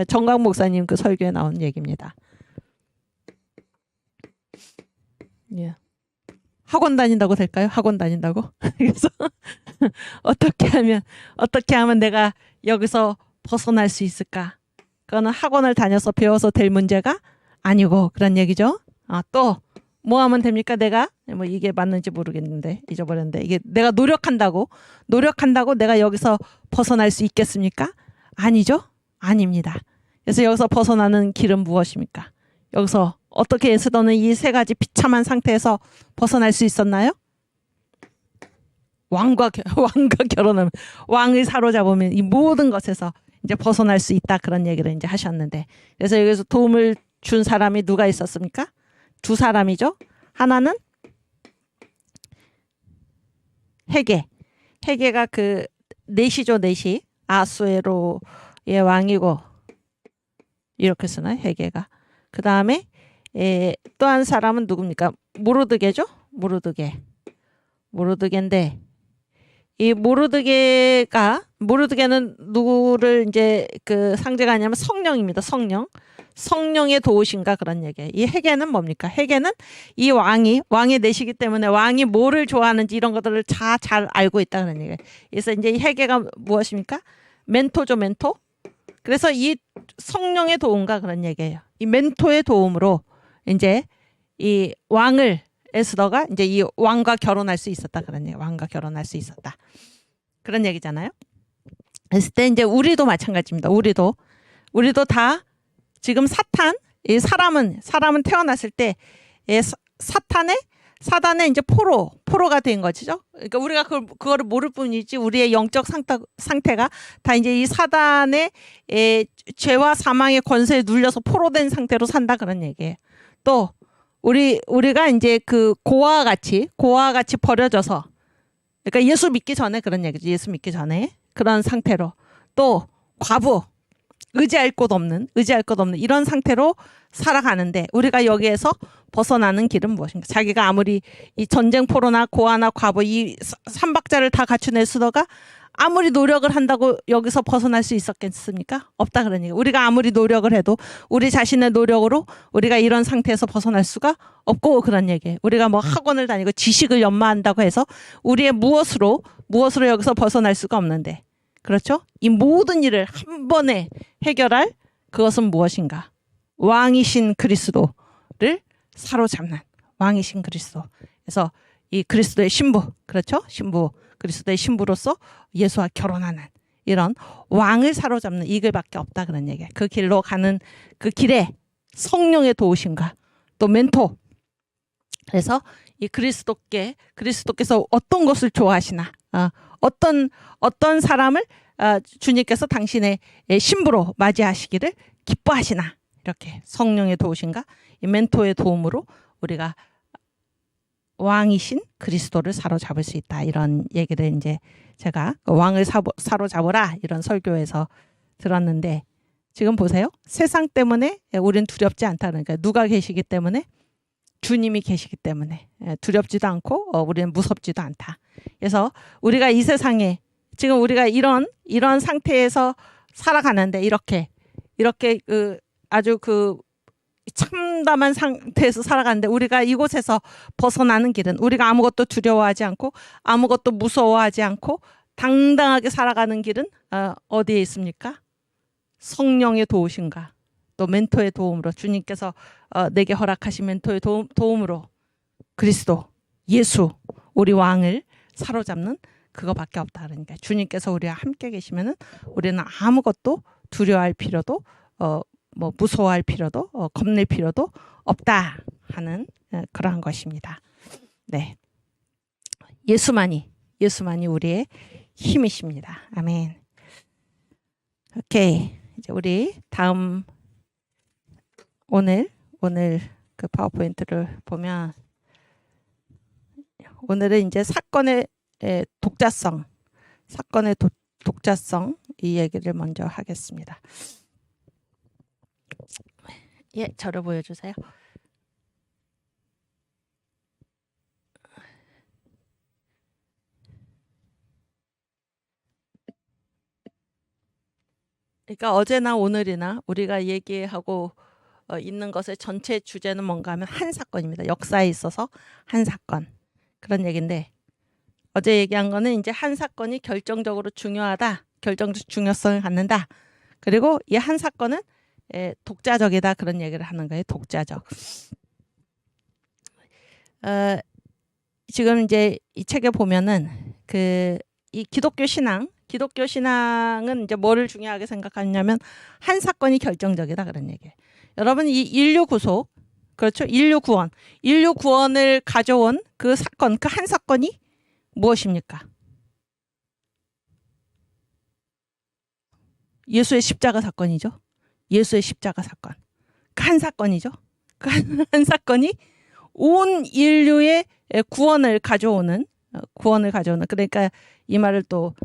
정광 목사님 그 설교에 나온 얘기입니다. 예. 학원 다닌다고 될까요? 학원 다닌다고? 그래서 어떻게 하면 내가 여기서 벗어날 수 있을까? 그거는 학원을 다녀서 배워서 될 문제가 아니고 그런 얘기죠. 또 뭐 하면 됩니까? 내가 뭐 이게 맞는지 모르겠는데 잊어버렸는데 이게 내가 노력한다고 내가 여기서 벗어날 수 있겠습니까? 아니죠? 아닙니다. 그래서 여기서 벗어나는 길은 무엇입니까? 여기서 어떻게 에스더는 이 세 가지 비참한 상태에서 벗어날 수 있었나요? 왕과 결혼하면 왕을 사로잡으면 이 모든 것에서 이제 벗어날 수 있다 그런 얘기를 이제 하셨는데 그래서 여기서 도움을 준 사람이 누가 있었습니까? 두 사람이죠. 하나는 헤게가 그 넷이죠. 넷이 아수에로의 왕이고 이렇게 쓰나요? 헤게가. 그 다음에 또 한 사람은 누굽니까? 모르드게죠. 모르드게인데 이 모르드게는 누구를 이제 그 상징 하냐면 성령입니다. 성령의 도우신가 그런 얘기예요. 이 헤게는 뭡니까? 헤게는 이 왕의 내시기 때문에 왕이 뭐를 좋아하는지 이런 것들을 다 잘 알고 있다 그런 얘기예요. 그래서 이제 이 헤게가 무엇입니까? 멘토죠, 멘토. 그래서 이 성령의 도움과 그런 얘기예요. 이 멘토의 도움으로 이제 이 왕을 에스더가 이제 이 왕과 결혼할 수 있었다 그런 얘기. 왕과 결혼할 수 있었다. 그런 얘기잖아요. 그랬을 때 이제 우리도 마찬가지입니다. 우리도 다 지금 이 사람은 태어났을 때 사단의 이제 포로가 된 거죠. 그러니까 우리가 그거를 모를 뿐이지 우리의 영적 상태가 다 이제 이 사단의 죄와 사망의 권세에 눌려서 포로된 상태로 산다 그런 얘기예요. 또 우리가 이제 그 고아와 같이 버려져서, 그러니까 예수 믿기 전에 그런 얘기죠. 예수 믿기 전에 그런 상태로, 또 과부, 의지할 곳 없는 이런 상태로 살아가는데, 우리가 여기에서 벗어나는 길은 무엇인가? 자기가 아무리 이 전쟁포로나 고아나 과부 이 삼박자를 다 갖춘 에스더가 아무리 노력을 한다고 여기서 벗어날 수 있었겠습니까? 없다 그런 얘기. 우리가 아무리 노력을 해도 우리 자신의 노력으로 우리가 이런 상태에서 벗어날 수가 없고 그런 얘기예요. 우리가 뭐 학원을 다니고 지식을 연마한다고 해서 우리의 무엇으로 여기서 벗어날 수가 없는데, 그렇죠? 이 모든 일을 한 번에 해결할 그것은 무엇인가? 왕이신 그리스도를 사로잡는 왕이신 그리스도. 그래서 이 그리스도의 신부, 그렇죠? 그리스도의 신부로서 예수와 결혼하는 이런 왕을 사로잡는 이 길밖에 없다 그런 얘기예요. 그 길로 가는 그 길에 성령의 도우심과 또 멘토. 그래서 이 그리스도께서 어떤 것을 좋아하시나, 어떤 사람을 주님께서 당신의 신부로 맞이하시기를 기뻐하시나, 이렇게 성령의 도우심과 이 멘토의 도움으로 우리가 왕이신 그리스도를 사로잡을 수 있다. 이런 얘기를 이제 제가 왕을 사로잡으라 이런 설교에서 들었는데, 지금 보세요. 세상 때문에 우리는 두렵지 않다. 그러니까 누가 계시기 때문에? 주님이 계시기 때문에 두렵지도 않고 우리는 무섭지도 않다. 그래서 우리가 이 세상에 지금 우리가 이런 상태에서 살아가는데, 이렇게 아주 참담한 상태에서 살아가는데, 우리가 이곳에서 벗어나는 길은 우리가 아무것도 두려워하지 않고 아무것도 무서워하지 않고 당당하게 살아가는 길은 어디에 있습니까? 성령의 도우심과 또 멘토의 도움으로, 주님께서 내게 허락하신 멘토의 도움으로 그리스도 예수 우리 왕을 사로잡는 그거밖에 없다. 그러니까 주님께서 우리와 함께 계시면은 우리는 아무것도 두려워할 필요도 뭐 무서워할 필요도 겁낼 필요도 없다 하는 그러한 것입니다. 네, 예수만이 우리의 힘이십니다. 아멘. 오케이, 이제 우리 다음 오늘 그 파워포인트를 보면, 오늘은 이제 사건의 독자성 이 얘기를 먼저 하겠습니다. 예, 저를 보여주세요. 그러니까 어제나 오늘이나 우리가 얘기하고 있는 것의 전체 주제는 뭔가 하면 한 사건입니다. 역사에 있어서 한 사건, 그런 얘기인데, 어제 얘기한 거는 이제 한 사건이 결정적으로 중요하다, 결정적 중요성을 갖는다. 그리고 이 한 사건은 독자적이다, 그런 얘기를 하는 거예요. 독자적. 지금 이제 이 책에 보면은 이 기독교 신앙은 이제 뭐를 중요하게 생각하냐면 한 사건이 결정적이다, 그런 얘기예요. 여러분, 이 인류 구속, 그렇죠? 인류 구원을 가져온 그 사건, 그 한 사건이 무엇입니까? 예수의 십자가 사건이죠. 예수의 십자가 사건. 그 한 사건이죠. 그 한 사건이 온 인류의 구원을 가져오는, 그러니까 이 말을 또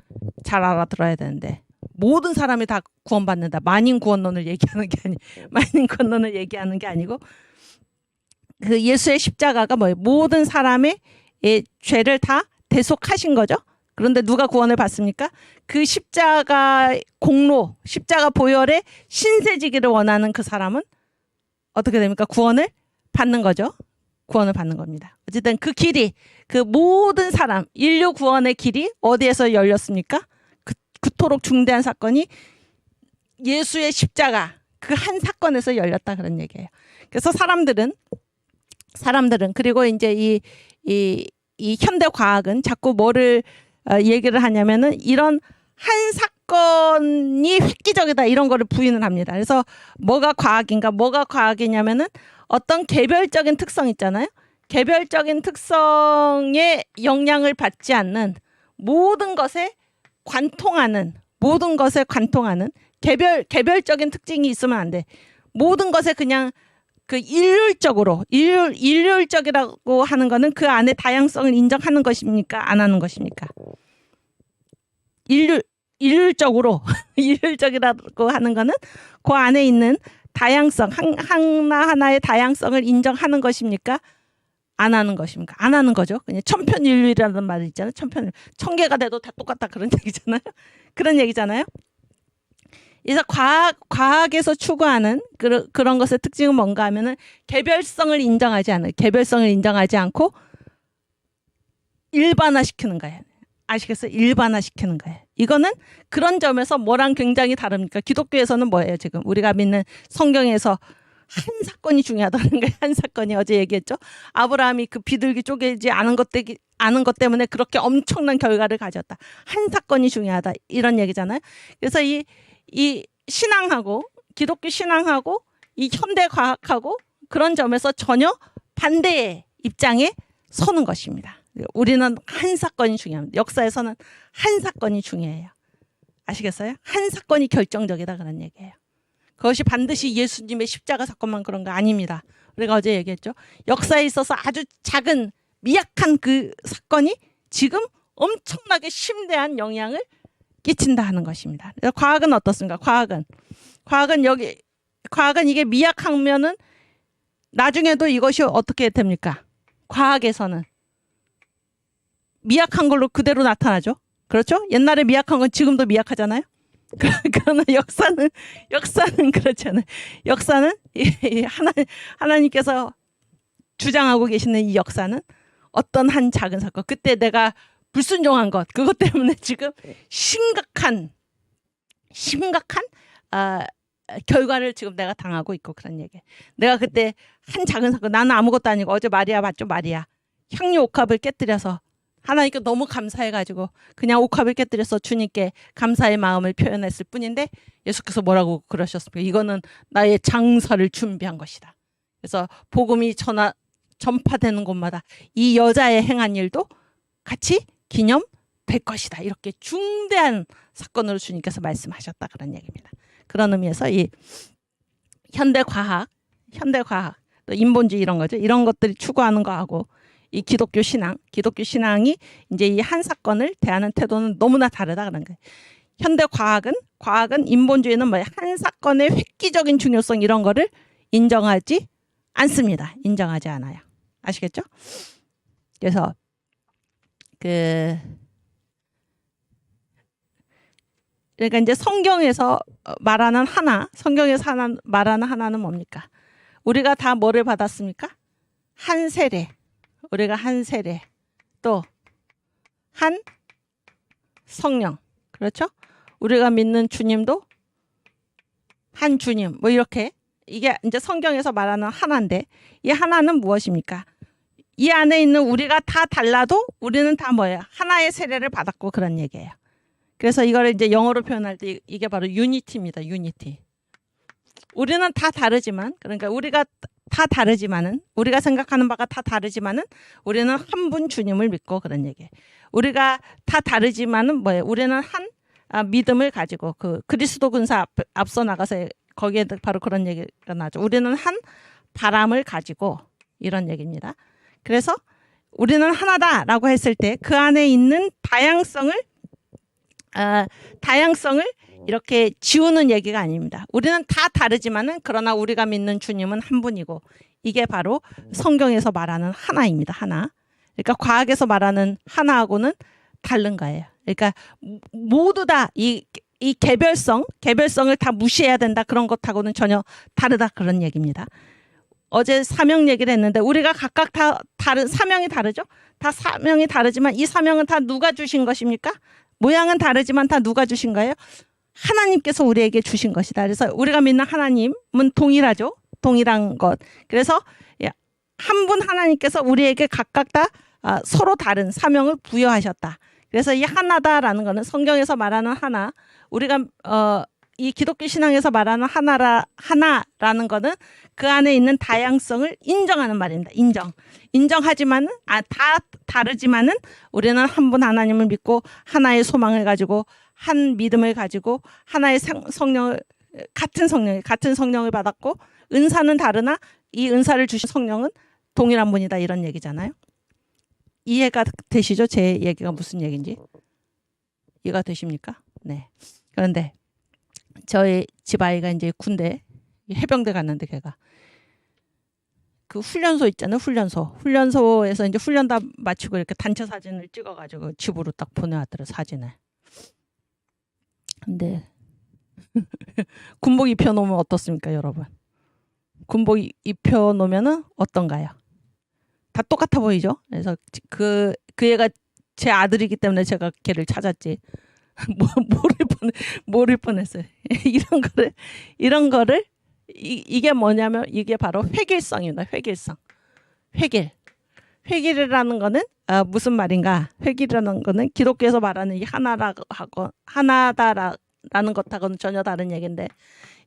잘 알아들어야 되는데, 모든 사람이 다 구원받는다. 만인 구원론을 얘기하는 게 아니고, 그 예수의 십자가가 뭐예요? 모든 사람의 죄를 다 대속하신 거죠. 그런데 누가 구원을 받습니까? 그 십자가 공로, 십자가 보혈의 신세지기를 원하는 그 사람은 어떻게 됩니까? 구원을 받는 거죠. 구원을 받는 겁니다. 어쨌든 그 길이, 그 모든 사람, 인류 구원의 길이 어디에서 열렸습니까? 그토록 중대한 사건이 예수의 십자가, 그 한 사건에서 열렸다, 그런 얘기예요. 그래서 사람들은 그리고 이제 이 현대 과학은 자꾸 뭐를 얘기를 하냐면은 이런 한 사건이 획기적이다 이런 거를 부인을 합니다. 그래서 뭐가 과학인가? 뭐가 과학이냐면은 어떤 개별적인 특성 있잖아요. 개별적인 특성에 영향을 받지 않는 모든 것에 관통하는 개별적인 특징이 있으면 안 돼. 모든 것에 그냥 그 일률적이라고 하는 거는 그 안에 다양성을 인정하는 것입니까? 안 하는 것입니까? 일률적으로 일률적이라고 하는 거는 그 안에 있는 다양성 하나하나의 다양성을 인정하는 것입니까? 안 하는 것입니까? 안 하는 거죠. 그냥 천편일률이라는 말이 있잖아요. 천개가 돼도 다 똑같다 그런 얘기잖아요. 그런 얘기잖아요. 그래서 과학에서 추구하는 그런 것의 특징은 뭔가 하면은 개별성을 인정하지 않고 일반화시키는 거예요. 아시겠어요? 일반화시키는 거예요. 이거는 그런 점에서 뭐랑 굉장히 다릅니까? 기독교에서는 뭐예요? 지금 우리가 믿는 성경에서 한 사건이 중요하다는 거예요. 한 사건이 어제 얘기했죠. 아브라함이 그 비둘기 쪼개지 않은 것 때문에 그렇게 엄청난 결과를 가졌다. 한 사건이 중요하다. 이런 얘기잖아요. 그래서 이 신앙하고 기독교 신앙하고 이 현대 과학하고 그런 점에서 전혀 반대의 입장에 서는 것입니다. 우리는 한 사건이 중요합니다. 역사에서는 한 사건이 중요해요. 아시겠어요? 한 사건이 결정적이다 그런 얘기예요. 그것이 반드시 예수님의 십자가 사건만 그런 거 아닙니다. 우리가 어제 얘기했죠. 역사에 있어서 아주 작은 미약한 그 사건이 지금 엄청나게 심대한 영향을 끼친다 하는 것입니다. 과학은 어떻습니까? 과학은 이게 미약하면은 나중에도 이것이 어떻게 됩니까? 과학에서는 미약한 걸로 그대로 나타나죠. 그렇죠? 옛날에 미약한 건 지금도 미약하잖아요. 그러나 역사는 그렇잖아요. 역사는 하나님께서 주장하고 계시는 이 역사는 어떤 한 작은 사건, 그때 내가 불순종한 것, 그것 때문에 지금 심각한 결과를 지금 내가 당하고 있고 그런 얘기. 내가 그때 한 작은 사건, 나는 아무것도 아니고 어제 마리아 봤죠, 마리아. 향유 옥합을 깨뜨려서 하나님께 너무 감사해가지고 그냥 옥합을 깨뜨려서 주님께 감사의 마음을 표현했을 뿐인데 예수께서 뭐라고 그러셨습니까? 이거는 나의 장사를 준비한 것이다. 그래서 복음이 전파되는 곳마다 이 여자의 행한 일도 같이 기념될 것이다. 이렇게 중대한 사건으로 주님께서 말씀하셨다 그런 얘기입니다. 그런 의미에서 이 현대 과학, 또 인본주의 이런 거죠. 이런 것들이 추구하는 거하고 이 기독교 신앙이 이제 이 한 사건을 대하는 태도는 너무나 다르다 그런 거예요. 현대 과학은 인본주의는 뭐예요? 한 사건의 획기적인 중요성 이런 거를 인정하지 않습니다. 인정하지 않아요. 아시겠죠? 그래서 그러니까 이제 성경에서 말하는 하나는 뭡니까? 우리가 다 뭐를 받았습니까? 한 세례. 우리가 한 세례. 또 한 성령. 그렇죠? 우리가 믿는 주님도 한 주님. 뭐 이렇게 이게 이제 성경에서 말하는 하나인데 이 하나는 무엇입니까? 이 안에 있는 우리가 다 달라도 우리는 다 뭐예요? 하나의 세례를 받았고 그런 얘기예요. 그래서 이걸 이제 영어로 표현할 때 이게 바로 유니티입니다. 유니티. 우리는 다 다르지만, 그러니까 우리가 다 다르지만은, 우리가 생각하는 바가 다 다르지만은 우리는 한 분 주님을 믿고 그런 얘기예요. 우리가 다 다르지만은 뭐예요? 우리는 한 믿음을 가지고 그 그리스도 군사 앞서 나가서 거기에 바로 그런 얘기가 나죠. 우리는 한 바람을 가지고 이런 얘기입니다. 그래서 우리는 하나다라고 했을 때 그 안에 있는 다양성을 이렇게 지우는 얘기가 아닙니다. 우리는 다 다르지만은 그러나 우리가 믿는 주님은 한 분이고 이게 바로 성경에서 말하는 하나입니다. 하나. 그러니까 과학에서 말하는 하나하고는 다른 거예요. 그러니까 모두 다 이 개별성을 다 무시해야 된다 그런 것하고는 전혀 다르다 그런 얘기입니다. 어제 사명 얘기를 했는데 우리가 각각 다 다른 사명이 다르죠? 다 사명이 다르지만 이 사명은 다 누가 주신 것입니까? 모양은 다르지만 다 누가 주신 거예요? 하나님께서 우리에게 주신 것이다. 그래서 우리가 믿는 하나님은 동일하죠. 동일한 것. 그래서 한 분 하나님께서 우리에게 각각 다 서로 다른 사명을 부여하셨다. 그래서 이 하나다라는 거는 성경에서 말하는 하나, 우리가 이 기독교 신앙에서 말하는 하나라는 거는 그 안에 있는 다양성을 인정하는 말입니다. 인정하지만은 다 다르지만은 우리는 한 분 하나님을 믿고 하나의 소망을 가지고 한 믿음을 가지고 하나의 성령을 같은 성령을 받았고 은사는 다르나 이 은사를 주신 성령은 동일한 분이다 이런 얘기잖아요. 이해가 되시죠? 제 얘기가 무슨 얘기인지 이해가 되십니까? 네. 그런데 저희 집 아이가 이제 군대 해병대 갔는데 걔가 그 훈련소 있잖아요. 훈련소에서 이제 훈련 다 마치고 이렇게 단체 사진을 찍어가지고 집으로 딱 보내왔더라 사진을. 근데 군복 입혀놓으면 어떻습니까, 여러분? 군복 입혀놓으면은 어떤가요? 다 똑같아 보이죠? 그래서 그 애가 제 아들이기 때문에 제가 걔를 찾았지. 모를 뻔했어요. 이런 거를 이게 뭐냐면 이게 바로 획일성입니다. 획일이라는 거는 무슨 말인가? 획일이라는 거는 기독교에서 말하는 이 하나다라는 것하고는 전혀 다른 얘기인데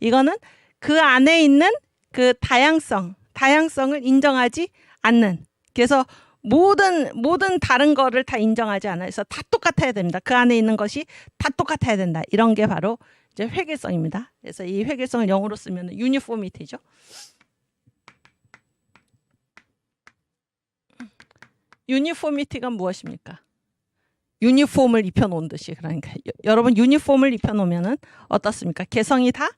이거는 그 안에 있는 그 다양성을 인정하지 않는. 그래서 모든 다른 거를 다 인정하지 않아요. 그래서 다 똑같아야 됩니다. 그 안에 있는 것이 다 똑같아야 된다. 이런 게 바로 이제 획일성입니다. 그래서 이 획일성을 영어로 쓰면 유니포미티죠. 유니포미티가 무엇입니까? 유니폼을 입혀놓은 듯이. 그러니까 여러분 유니폼을 입혀놓으면 어떻습니까? 개성이 다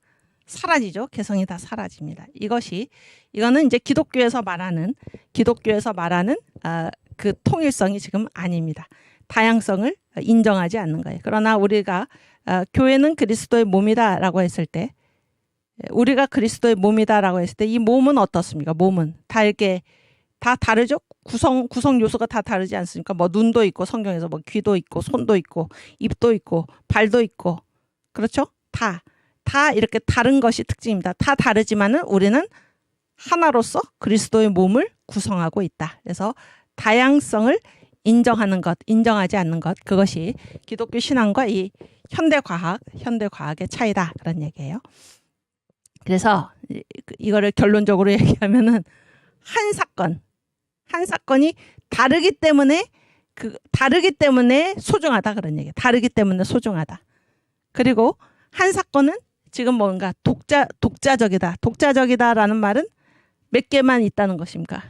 사라지죠. 개성이 다 사라집니다. 이거는 이제 기독교에서 말하는 그 통일성이 지금 아닙니다. 다양성을 인정하지 않는 거예요. 그러나 우리가 교회는 그리스도의 몸이다라고 했을 때 우리가 그리스도의 몸이다라고 했을 때 이 몸은 어떻습니까? 몸은 다 이렇게 다 다르죠. 구성 요소가 다 다르지 않습니까? 뭐 눈도 있고 성경에서 뭐 귀도 있고 손도 있고 입도 있고 발도 있고 그렇죠? 다 이렇게 다른 것이 특징입니다. 다 다르지만은 우리는 하나로서 그리스도의 몸을 구성하고 있다. 그래서 다양성을 인정하는 것, 인정하지 않는 것, 그것이 기독교 신앙과 이 현대과학의 차이다. 그런 얘기예요. 그래서 이거를 결론적으로 얘기하면은 한 사건이 다르기 때문에 소중하다. 그런 얘기예요. 다르기 때문에 소중하다. 그리고 한 사건은 지금 뭔가 독자적이다. 독자적이다라는 말은 몇 개만 있다는 것입니까?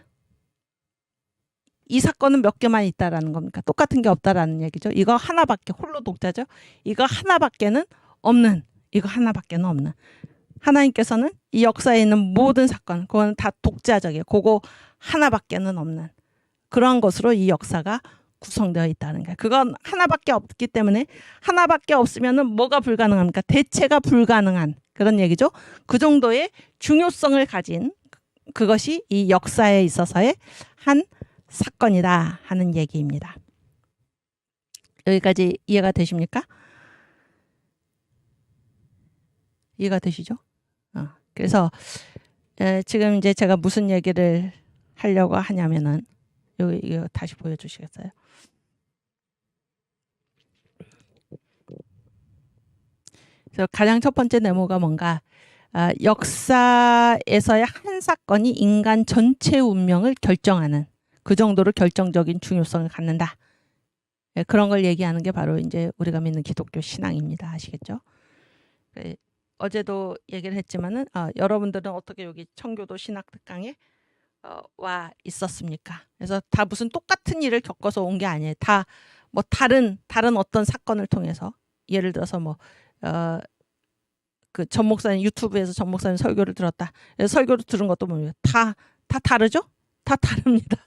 이 사건은 몇 개만 있다라는 겁니까? 똑같은 게 없다라는 얘기죠. 이거 하나밖에 홀로 독자죠. 이거 하나밖에는 없는. 하나님께서는 이 역사에 있는 모든 사건, 그건 다 독자적이에요. 그거 하나밖에는 없는 그러한 것으로 이 역사가 구성되어 있다는 거예요. 그건 하나밖에 없기 때문에 하나밖에 없으면은 뭐가 불가능합니까? 대체가 불가능한 그런 얘기죠. 그 정도의 중요성을 가진 그것이 이 역사에 있어서의 한 사건이다 하는 얘기입니다. 여기까지 이해가 되십니까? 이해가 되시죠? 그래서 지금 이제 제가 무슨 얘기를 하려고 하냐면은 이거 다시 보여주시겠어요? 그래서 가장 첫 번째 네모가 뭔가 역사에서의 한 사건이 인간 전체 운명을 결정하는 그 정도로 결정적인 중요성을 갖는다. 그런 걸 얘기하는 게 바로 이제 우리가 믿는 기독교 신앙입니다. 아시겠죠? 어제도 얘기를 했지만은 여러분들은 어떻게 여기 청교도 신학 특강에 와 있었습니까? 그래서 다 무슨 똑같은 일을 겪어서 온 게 아니에요. 다 뭐 다른 어떤 사건을 통해서 예를 들어서 뭐 그 전 목사님 유튜브에서 전 목사님 설교를 들었다. 설교를 들은 것도 뭡니까? 다 다르죠? 다 다릅니다.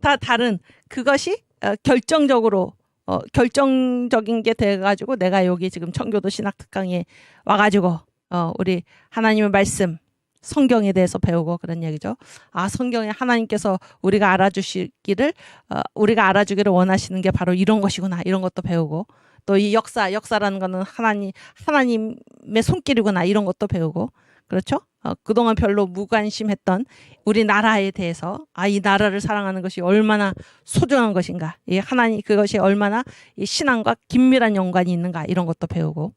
다 다른 그것이 결정적인 게 돼가지고 내가 여기 지금 청교도 신학 특강에 와가지고 우리 하나님의 말씀 성경에 대해서 배우고 그런 얘기죠. 성경에 하나님께서 우리가 알아주시기를 우리가 알아주기를 원하시는 게 바로 이런 것이구나. 이런 것도 배우고 또 이 역사라는 거는 하나님의 손길이구나. 이런 것도 배우고 그렇죠? 그동안 별로 무관심했던 우리나라에 대해서 이 나라를 사랑하는 것이 얼마나 소중한 것인가, 이 하나님 그것이 얼마나 이 신앙과 긴밀한 연관이 있는가 이런 것도 배우고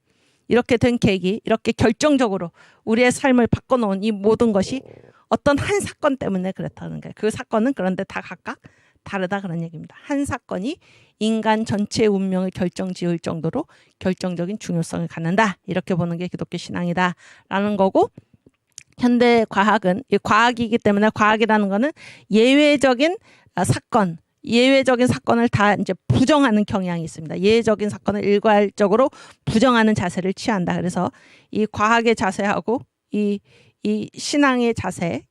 이렇게 된 계기, 이렇게 결정적으로 우리의 삶을 바꿔놓은 이 모든 것이 어떤 한 사건 때문에 그렇다는 거예요. 그 사건은 그런데 다 각각 다르다 그런 얘기입니다. 한 사건이 인간 전체의 운명을 결정지을 정도로 결정적인 중요성을 갖는다. 이렇게 보는 게 기독교 신앙이다라는 거고, 현대 과학은 이 과학이기 때문에 과학이라는 거는 예외적인 사건, 예외적인 사건을 다 이제 부정하는 경향이 있습니다. 예외적인 사건을 일괄적으로 부정하는 자세를 취한다. 그래서 이 과학의 자세하고 이 신앙의 자세,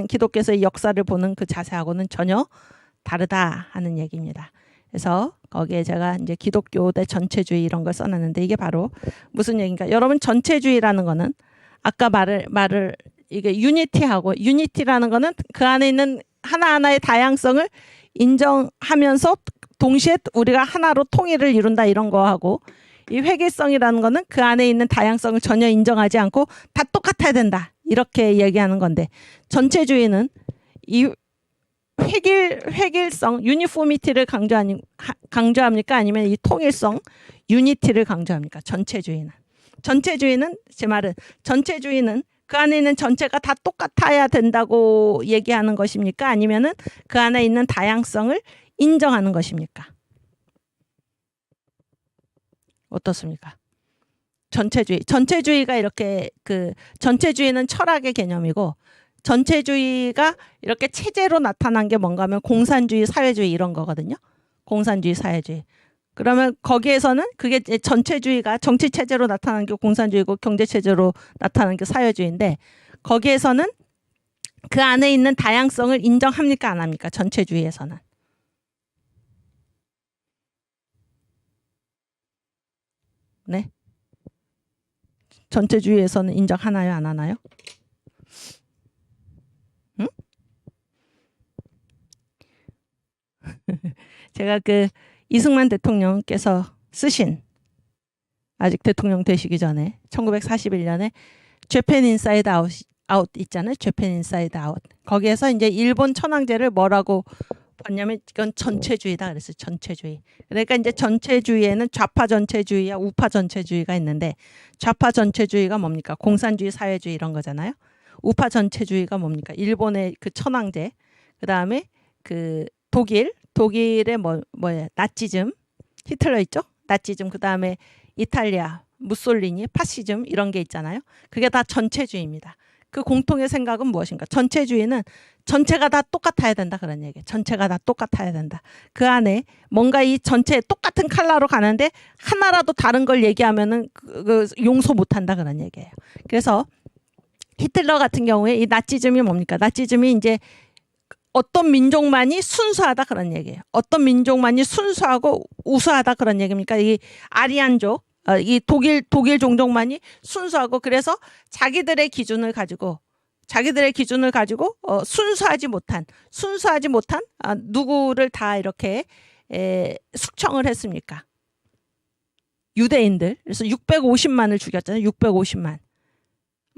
기독교에서의 역사를 보는 그 자세하고는 전혀 다르다 하는 얘기입니다. 그래서 거기에 제가 이제 기독교 대 전체주의 이런 걸 써놨는데, 이게 바로 무슨 얘기인가? 여러분, 전체주의라는 거는 아까 말을 이게 유니티라는 거는 그 안에 있는 하나하나의 다양성을 인정하면서 동시에 우리가 하나로 통일을 이룬다 이런 거하고, 이 획일성이라는 거는 그 안에 있는 다양성을 전혀 인정하지 않고 다 똑같아야 된다 이렇게 얘기하는 건데, 전체주의는 이 획일성, 유니포미티를 강조합니까? 아니면 이 통일성, 유니티를 강조합니까? 전체주의는 제 말은 전체주의는 그 안에 있는 전체가 다 똑같아야 된다고 얘기하는 것입니까? 아니면은 그 안에 있는 다양성을 인정하는 것입니까? 어떻습니까? 전체주의가 이렇게 전체주의는 철학의 개념이고, 전체주의가 이렇게 체제로 나타난 게 뭔가 하면 공산주의, 사회주의 이런 거거든요. 공산주의, 사회주의. 그러면 거기에서는 그게 전체주의가 정치 체제로 나타나는 게 공산주의고 경제 체제로 나타나는 게 사회주의인데, 거기에서는 그 안에 있는 다양성을 인정합니까? 안 합니까? 전체주의에서는. 네. 전체주의에서는 인정하나요? 안 하나요? 응? 제가 이승만 대통령께서 쓰신, 아직 대통령 되시기 전에 1941년에 재팬 인사이드 아웃 있잖아요. 재팬 인사이드 아웃. 거기에서 이제 일본 천황제를 뭐라고 봤냐면 이건 전체주의다 그랬어요. 전체주의. 그러니까 이제 전체주의에는 좌파 전체주의와 우파 전체주의가 있는데, 좌파 전체주의가 뭡니까? 공산주의, 사회주의 이런 거잖아요. 우파 전체주의가 뭡니까? 일본의 그 천황제, 그다음에 독일의 뭐예요? 나치즘, 히틀러 있죠? 나치즘, 그다음에 이탈리아, 무솔리니, 파시즘 이런 게 있잖아요. 그게 다 전체주의입니다. 그 공통의 생각은 무엇인가? 전체주의는 전체가 다 똑같아야 된다 그런 얘기예요. 전체가 다 똑같아야 된다. 그 안에 뭔가 이 전체 똑같은 컬러로 가는데 하나라도 다른 걸 얘기하면은 용서 못한다 그런 얘기예요. 그래서 히틀러 같은 경우에 이 나치즘이 뭡니까? 나치즘이 이제 어떤 민족만이 순수하다 그런 얘기예요. 어떤 민족만이 순수하고 우수하다 그런 얘기입니까? 이 아리안족, 이 독일 종족만이 순수하고, 그래서 자기들의 기준을 가지고 순수하지 못한 누구를 다 이렇게 숙청을 했습니까? 유대인들. 그래서 650만을 죽였잖아요. 650만.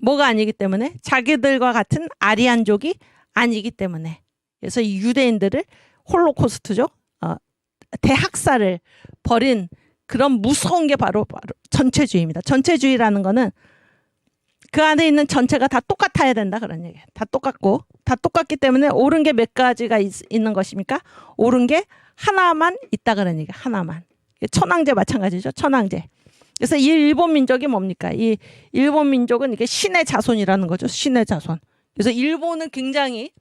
뭐가 아니기 때문에? 자기들과 같은 아리안족이 아니기 때문에. 그래서 이 유대인들을 홀로코스트죠. 대학살을 벌인 그런 무서운 게 바로 전체주의입니다. 전체주의라는 거는 그 안에 있는 전체가 다 똑같아야 된다 그런 얘기예요. 다 똑같기 때문에 옳은 게 몇 가지가 있는 것입니까? 옳은 게 하나만 있다 그런 얘기예요. 하나만. 천황제 마찬가지죠. 천황제. 그래서 이 일본 민족이 뭡니까? 이 일본 민족은 이게 신의 자손이라는 거죠. 신의 자손. 그래서 일본은 굉장히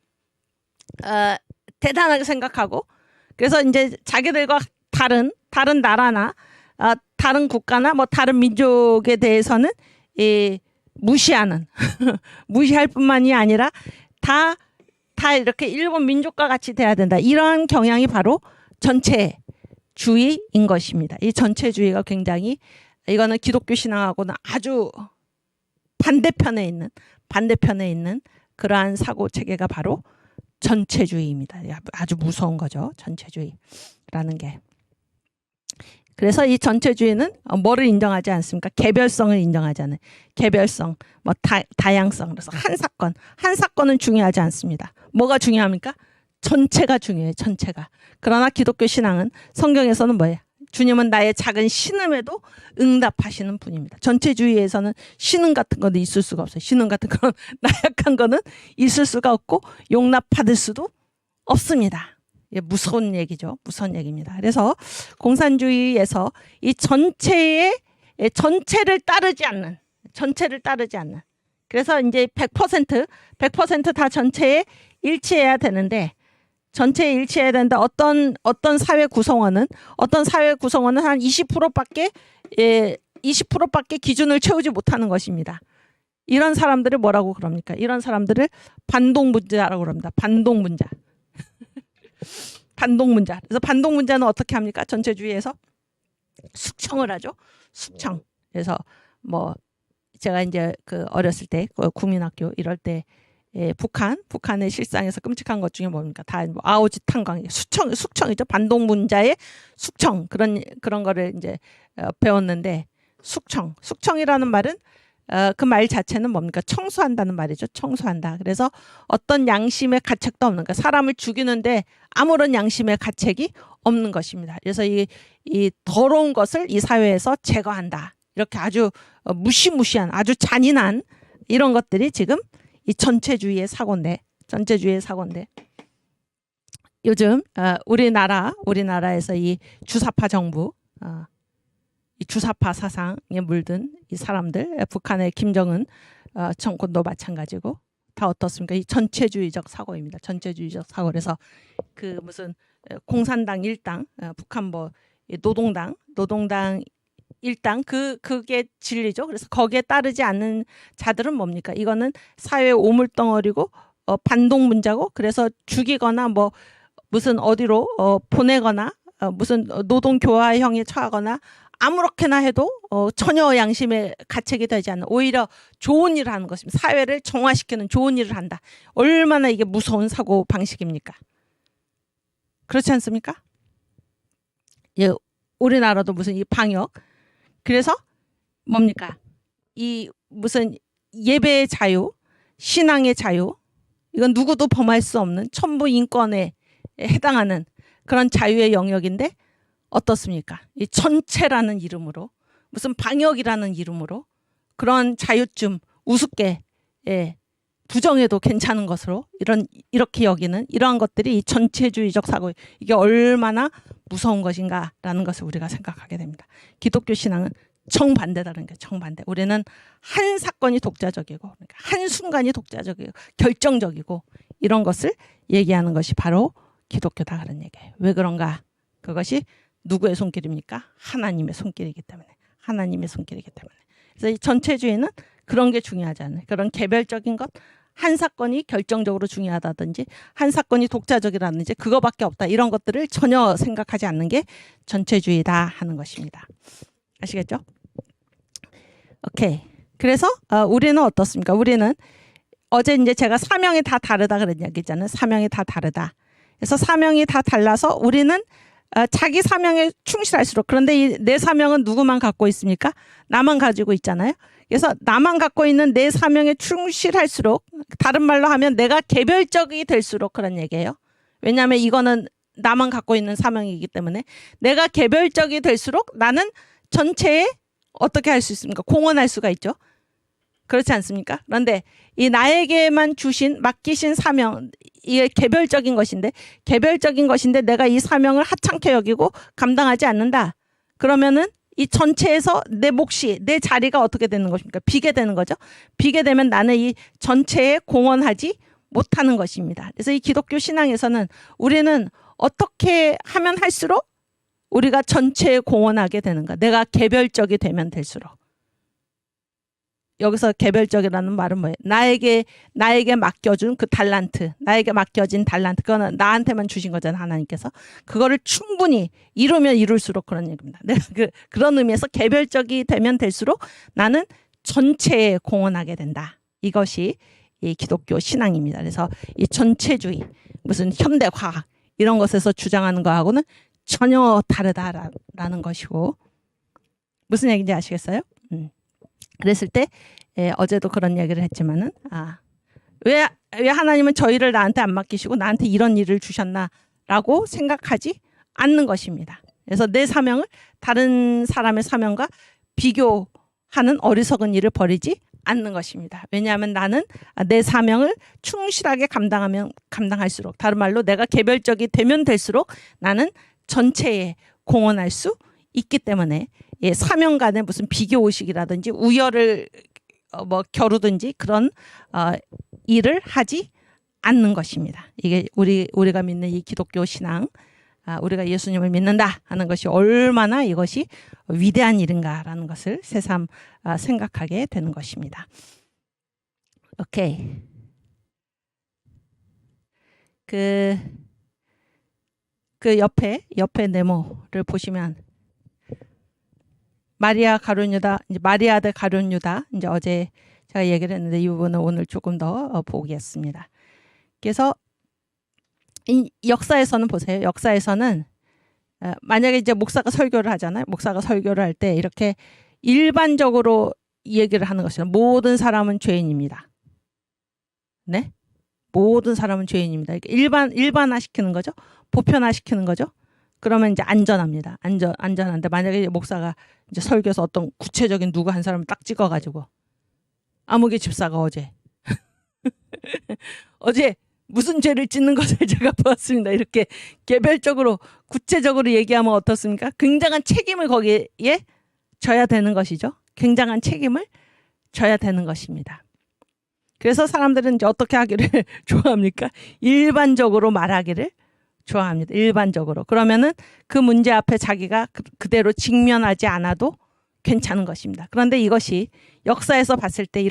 대단하게 생각하고, 그래서 이제 자기들과 다른 나라나 다른 국가나 뭐 다른 민족에 대해서는 무시하는 무시할 뿐만이 아니라 다 이렇게 일본 민족과 같이 돼야 된다. 이런 경향이 바로 전체주의인 것입니다. 이 전체주의가 굉장히, 이거는 기독교 신앙하고는 아주 반대편에 있는 그러한 사고 체계가 바로 전체주의입니다. 아주 무서운 거죠. 전체주의라는 게. 그래서 이 전체주의는 뭐를 인정하지 않습니까? 개별성을 인정하지 않아요. 개별성, 뭐 다양성. 그래서 한 사건은 중요하지 않습니다. 뭐가 중요합니까? 전체가 중요해요. 전체가. 그러나 기독교 신앙은 성경에서는 뭐예요? 주님은 나의 작은 신음에도 응답하시는 분입니다. 전체주의에서는 신음 같은 건 있을 수가 없어요. 신음 같은 건 나약한 거는 있을 수가 없고 용납받을 수도 없습니다. 무서운 얘기죠. 무서운 얘기입니다. 그래서 공산주의에서 이 전체를 따르지 않는 그래서 이제 100%다 전체에 일치해야 되는데 어떤 사회 구성원은 한 20%밖에 기준을 채우지 못하는 것입니다. 이런 사람들을 뭐라고 그럽니까? 이런 사람들을 반동문자라고 그럽니다. 반동문자. 그래서 반동문자는 어떻게 합니까? 전체주의에서 숙청을 하죠. 숙청. 그래서 뭐 제가 이제 그 어렸을 때 국민학교 이럴 때 북한의 실상에서 끔찍한 것 중에 뭡니까? 다 뭐 아오지 탄광, 숙청이죠. 반동문자의 숙청 그런 거를 이제 배웠는데 숙청이라는 말은 그 말 자체는 뭡니까? 청소한다는 말이죠. 청소한다. 그래서 어떤 양심의 가책도 없는 거. 사람을 죽이는데 아무런 양심의 가책이 없는 것입니다. 그래서 이 더러운 것을 이 사회에서 제거한다. 이렇게 아주 무시무시한 아주 잔인한 이런 것들이 지금 이 전체주의의 사고인데 요즘 우리나라에서 이 주사파 정부 이 주사파 사상에 물든 이 사람들, 북한의 김정은 정권도 마찬가지고 다 어떻습니까? 이 전체주의적 사고입니다. 전체주의적 사고. 그래서 그 무슨 공산당 일당, 북한 뭐 노동당 일당 그게 진리죠. 그래서 거기에 따르지 않는 자들은 뭡니까? 이거는 사회 오물덩어리고 반동문자고 그래서 죽이거나 뭐 무슨 어디로 보내거나 무슨 노동교화형에 처하거나 아무렇게나 해도 전혀 양심의 가책이 되지 않는 오히려 좋은 일을 하는 것입니다. 사회를 정화시키는 좋은 일을 한다. 얼마나 이게 무서운 사고 방식입니까? 그렇지 않습니까? 예, 우리나라도 무슨 이 방역 그래서 뭡니까? 이 무슨 예배의 자유, 신앙의 자유 이건 누구도 범할 수 없는 천부 인권에 해당하는 그런 자유의 영역인데 어떻습니까? 이 전체라는 이름으로 무슨 방역이라는 이름으로 그런 자유쯤 우습게 부정해도 괜찮은 것으로 이렇게 여기는 이러한 것들이 이 전체주의적 사고 이게 얼마나 무서운 것인가라는 것을 우리가 생각하게 됩니다. 기독교 신앙은 정반대다는 게 정반대. 우리는 한 사건이 독자적이고 그러니까 한 순간이 독자적이고 결정적이고 이런 것을 얘기하는 것이 바로 기독교다 그런 얘기예요. 왜 그런가? 그것이 누구의 손길입니까? 하나님의 손길이기 때문에. 그래서 이 전체주의는 그런 게 중요하지 않아요. 그런 개별적인 것, 한 사건이 결정적으로 중요하다든지 한 사건이 독자적이라든지 그거밖에 없다. 이런 것들을 전혀 생각하지 않는 게 전체주의다 하는 것입니다. 아시겠죠? 오케이. 그래서 우리는 어떻습니까? 우리는 어제 이제 제가 사명이 다 다르다 그런 얘기잖아요. 사명이 다 다르다. 그래서 사명이 다 달라서 우리는 자기 사명에 충실할수록 그런데 이 내 사명은 누구만 갖고 있습니까? 나만 가지고 있잖아요. 그래서 나만 갖고 있는 내 사명에 충실할수록 다른 말로 하면 내가 개별적이 될수록 그런 얘기예요. 왜냐하면 이거는 나만 갖고 있는 사명이기 때문에 내가 개별적이 될수록 나는 전체에 어떻게 할 수 있습니까? 공헌할 수가 있죠. 그렇지 않습니까? 그런데 이 나에게만 맡기신 사명 이게 개별적인 것인데 내가 이 사명을 하찮게 여기고 감당하지 않는다. 그러면은 이 전체에서 내 몫이 내 자리가 어떻게 되는 것입니까? 비게 되는 거죠. 비게 되면 나는 이 전체에 공헌하지 못하는 것입니다. 그래서 이 기독교 신앙에서는 우리는 어떻게 하면 할수록 우리가 전체에 공헌하게 되는 거야. 내가 개별적이 되면 될수록. 여기서 개별적이라는 말은 뭐예요? 나에게 맡겨준 그 달란트, 나에게 맡겨진 달란트, 그거는 나한테만 주신 거잖아요, 하나님께서. 그거를 충분히 이루면 이룰수록 그런 얘기입니다. 내가 그런 의미에서 개별적이 되면 될수록 나는 전체에 공헌하게 된다. 이것이 이 기독교 신앙입니다. 그래서 이 전체주의, 무슨 현대과학 이런 것에서 주장하는 거하고는 전혀 다르다라는 것이고, 무슨 얘기인지 아시겠어요? 그랬을 때 어제도 그런 얘기를 했지만은 왜 하나님은 저희를 나한테 안 맡기시고 나한테 이런 일을 주셨나라고 생각하지 않는 것입니다. 그래서 내 사명을 다른 사람의 사명과 비교하는 어리석은 일을 벌이지 않는 것입니다. 왜냐하면 나는 내 사명을 충실하게 감당할수록, 다른 말로 내가 개별적이 되면 될수록 나는 전체에 공헌할 수 있기 때문에 사명 간에 무슨 비교 의식이라든지 우열을 겨루든지 그런 일을 하지 않는 것입니다. 이게 우리가 믿는 이 기독교 신앙, 우리가 예수님을 믿는다 하는 것이 얼마나 이것이 위대한 일인가라는 것을 새삼 생각하게 되는 것입니다. 오케이. 그 옆에 네모를 보시면 마리아 대 가룟 유다, 이제 어제 제가 얘기를 했는데 이 부분은 오늘 조금 더 보겠습니다. 그래서 이 역사에서는 보세요. 역사에서는 만약에 이제 목사가 설교를 하잖아요. 목사가 설교를 할 때 이렇게 일반적으로 얘기를 하는 것이죠. 모든 사람은 죄인입니다. 네? 모든 사람은 죄인입니다. 일반화시키는 거죠. 보편화시키는 거죠. 그러면 이제 안전합니다. 안전한데 만약에 목사가 이제 설교에서 어떤 구체적인 누구 한 사람을 딱 찍어가지고 아무개 집사가 어제 무슨 죄를 짓는 것을 제가 보았습니다. 이렇게 개별적으로 구체적으로 얘기하면 어떻습니까? 굉장한 책임을 거기에 져야 되는 것이죠. 굉장한 책임을 져야 되는 것입니다. 그래서 사람들은 이제 어떻게 하기를 좋아합니까? 일반적으로 말하기를 좋아합니다. 일반적으로. 그러면은 그 문제 앞에 자기가 그대로 직면하지 않아도 괜찮은 것입니다. 그런데 이것이 역사에서 봤을 때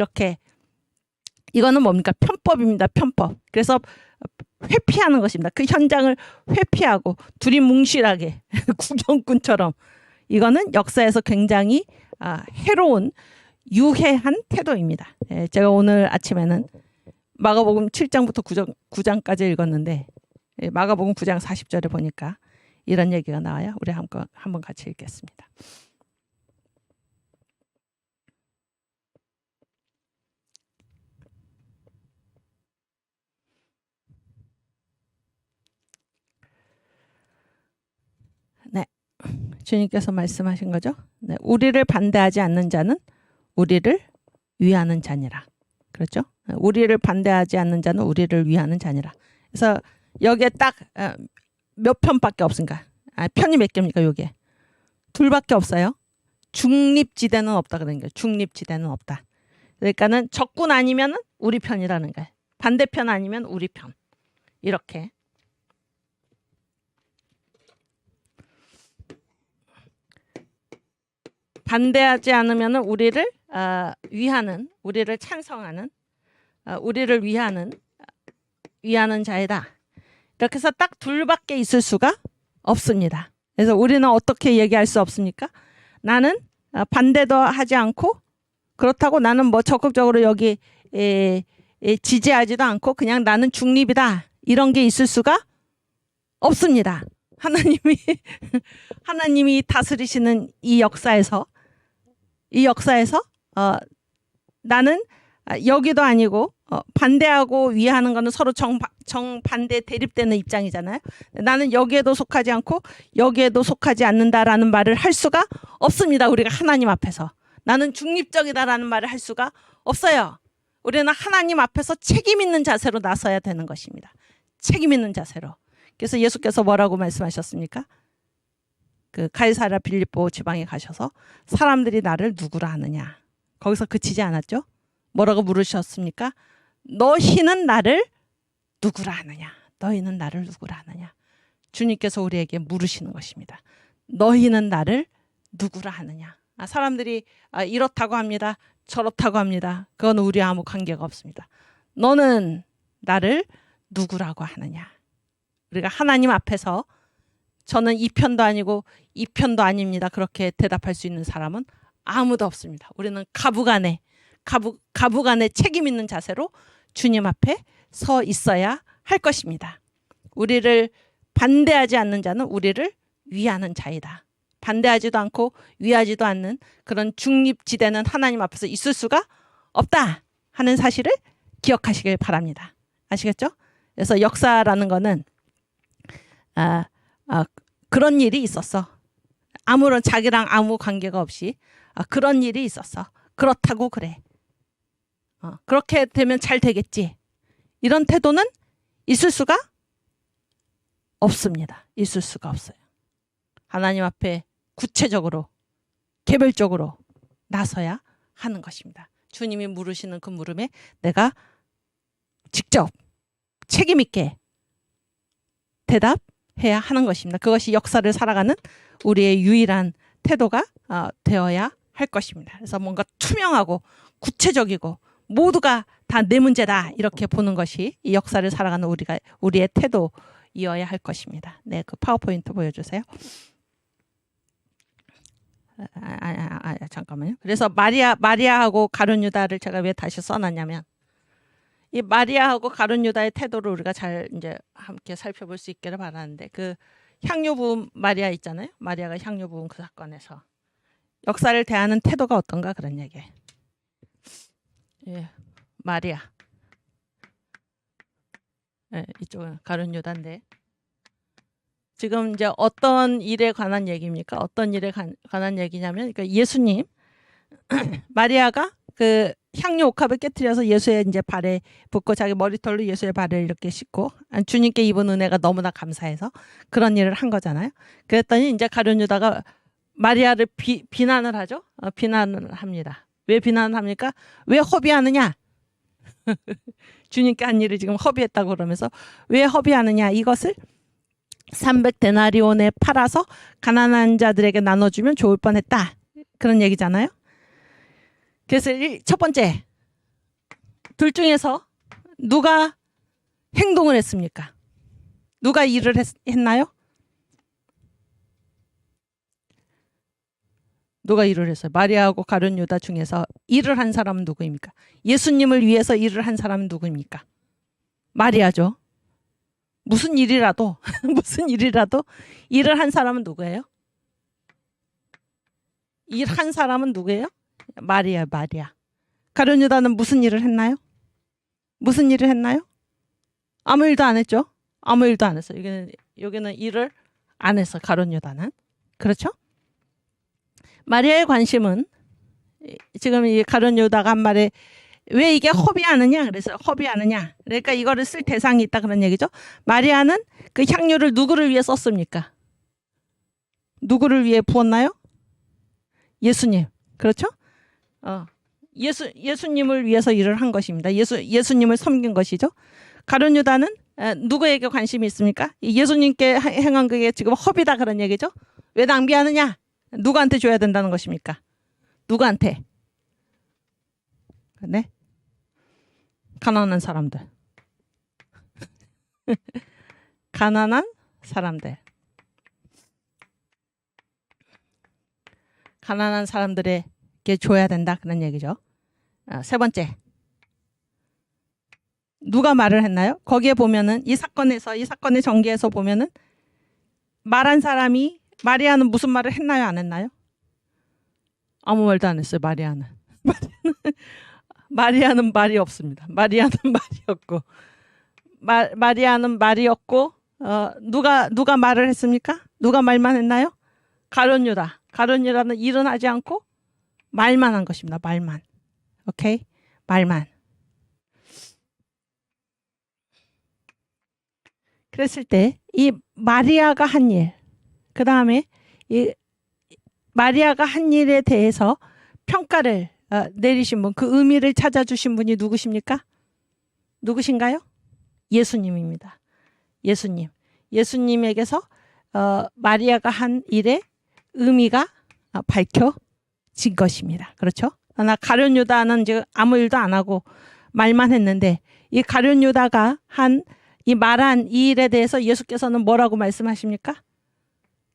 이거는 뭡니까? 편법입니다. 편법. 그래서 회피하는 것입니다. 그 현장을 회피하고 둘이 뭉실하게 구경꾼처럼, 이거는 역사에서 굉장히 해로운 유해한 태도입니다. 제가 오늘 아침에는 마가복음 7장부터 9장까지 읽었는데 마가복음 9장 40절에 보니까 이런 얘기가 나와요. 우리 한번 같이 읽겠습니다. 네, 주님께서 말씀하신 거죠. 네, 우리를 반대하지 않는 자는 우리를 위하는 자니라. 그렇죠? 우리를 반대하지 않는 자는 우리를 위하는 자니라. 그래서 여기에 딱 몇 편밖에 없습니까? 편이 몇 개입니까? 요게 둘밖에 없어요. 중립지대는 없다 그러는 거예요. 중립지대는 없다. 그러니까는 적군 아니면은 우리 편이라는 거예요. 반대편 아니면 우리 편. 이렇게. 반대하지 않으면은 우리를 위하는, 우리를 찬성하는, 우리를 위하는 자이다. 이렇게 해서 딱 둘밖에 있을 수가 없습니다. 그래서 우리는 어떻게 얘기할 수 없습니까? 나는 반대도 하지 않고, 그렇다고 나는 뭐 적극적으로 여기 지지하지도 않고 그냥 나는 중립이다, 이런 게 있을 수가 없습니다. 하나님이 다스리시는 이 역사에서 나는 여기도 아니고 반대하고 위하는 거는 서로 정반대 대립되는 입장이잖아요. 나는 여기에도 속하지 않고 여기에도 속하지 않는다라는 말을 할 수가 없습니다. 우리가 하나님 앞에서 나는 중립적이다라는 말을 할 수가 없어요. 우리는 하나님 앞에서 책임 있는 자세로 나서야 되는 것입니다. 책임 있는 자세로. 그래서 예수께서 뭐라고 말씀하셨습니까? 그 가이사랴 빌립보 지방에 가셔서 사람들이 나를 누구라 하느냐. 거기서 그치지 않았죠? 뭐라고 물으셨습니까? 너희는 나를 누구라 하느냐. 너희는 나를 누구라 하느냐. 주님께서 우리에게 물으시는 것입니다. 너희는 나를 누구라 하느냐. 사람들이 이렇다고 합니다. 저렇다고 합니다. 그건 우리와 아무 관계가 없습니다. 너는 나를 누구라고 하느냐. 우리가 하나님 앞에서 저는 이 편도 아니고 이 편도 아닙니다, 그렇게 대답할 수 있는 사람은 아무도 없습니다. 우리는 가부간에 책임 있는 자세로 주님 앞에 서 있어야 할 것입니다. 우리를 반대하지 않는 자는 우리를 위하는 자이다. 반대하지도 않고 위하지도 않는 그런 중립지대는 하나님 앞에서 있을 수가 없다 하는 사실을 기억하시길 바랍니다. 아시겠죠? 그래서 역사라는 거는 그런 일이 있었어. 아무런 자기랑 아무 관계가 없이 그런 일이 있었어. 그렇다고 그래. 그렇게 되면 잘 되겠지. 이런 태도는 있을 수가 없습니다. 있을 수가 없어요. 하나님 앞에 구체적으로 개별적으로 나서야 하는 것입니다. 주님이 물으시는 그 물음에 내가 직접 책임 있게 대답해야 하는 것입니다. 그것이 역사를 살아가는 우리의 유일한 태도가 되어야 할 것입니다. 그래서 뭔가 투명하고 구체적이고 모두가 다 내 문제다 이렇게 보는 것이 이 역사를 살아가는 우리의 태도이어야 할 것입니다. 네, 그 파워포인트 보여주세요. 잠깐만요. 그래서 마리아하고 가룟 유다를 제가 왜 다시 써놨냐면 이 마리아하고 가룟 유다의 태도를 우리가 잘 이제 함께 살펴볼 수 있기를 바라는데 그 향유 부은 마리아 있잖아요. 마리아가 향유 부은 그 사건에서 역사를 대하는 태도가 어떤가 그런 얘기예요. 예, 마리아. 예, 이쪽은 가룟 유다인데 지금 이제 어떤 일에 관한 얘기입니까? 어떤 일에 관한 얘기냐면 그러니까 예수님 마리아가 그 향유 옥합을 깨뜨려서 예수의 이제 발에 붓고 자기 머리털로 예수의 발을 이렇게 씻고 주님께 입은 은혜가 너무나 감사해서 그런 일을 한 거잖아요. 그랬더니 이제 가룟 유다가 마리아를 비난을 하죠. 비난을 합니다. 왜 비난을 합니까? 왜 허비하느냐? 주님께 한 일을 지금 허비했다고 그러면서 왜 허비하느냐? 이것을 300데나리온에 팔아서 가난한 자들에게 나눠주면 좋을 뻔했다. 그런 얘기잖아요. 그래서 첫 번째, 둘 중에서 누가 행동을 했습니까? 누가 일을 했나요? 누가 일을 했어요? 마리아하고 가룟 유다 중에서 일을 한 사람은 누구입니까? 예수님을 위해서 일을 한 사람은 누구입니까? 마리아죠. 무슨 일이라도 일을 한 사람은 누구예요? 일한 사람은 누구예요? 마리아. 가룟 유다는 무슨 일을 했나요? 무슨 일을 했나요? 아무 일도 안 했죠. 아무 일도 안 했어요. 여기는 일을 안 했어. 가룟 유다는. 그렇죠? 마리아의 관심은 지금 이 가룟 유다가 한 말에 왜 이게 허비하느냐? 그래서 허비하느냐? 그러니까 이거를 쓸 대상이 있다 그런 얘기죠. 마리아는 그 향유를 누구를 위해 썼습니까? 누구를 위해 부었나요? 예수님. 그렇죠? 예수님을 위해서 일을 한 것입니다. 예수님을 섬긴 것이죠. 가룟 유다는 누구에게 관심이 있습니까? 예수님께 행한 그게 지금 허비다 그런 얘기죠. 왜 낭비하느냐? 누구한테 줘야 된다는 것입니까? 누구한테? 네? 가난한 사람들. 가난한 사람들. 가난한 사람들에게 줘야 된다 그런 얘기죠. 세 번째. 누가 말을 했나요? 거기에 보면은 이 사건의 전개에서 보면은 말한 사람이 마리아는 무슨 말을 했나요? 안 했나요? 아무 말도 안 했어요. 마리아는 말이 없습니다. 마리아는 말이 없고 마리아는 말이 없고 누가 말을 했습니까? 누가 말만 했나요? 가룟 유다는 일은 하지 않고 말만 한 것입니다. 말만. 오케이? 말만. 그랬을 때 이 마리아가 한 일, 그 다음에 이 마리아가 한 일에 대해서 평가를 내리신 분, 그 의미를 찾아주신 분이 누구십니까? 누구신가요? 예수님입니다. 예수님에게서 마리아가 한 일의 의미가 밝혀진 것입니다. 그렇죠? 그러나 가룟 유다는 지금 아무 일도 안 하고 말만 했는데 이 가룟 유다가 한 이 말한 이 일에 대해서 예수께서는 뭐라고 말씀하십니까?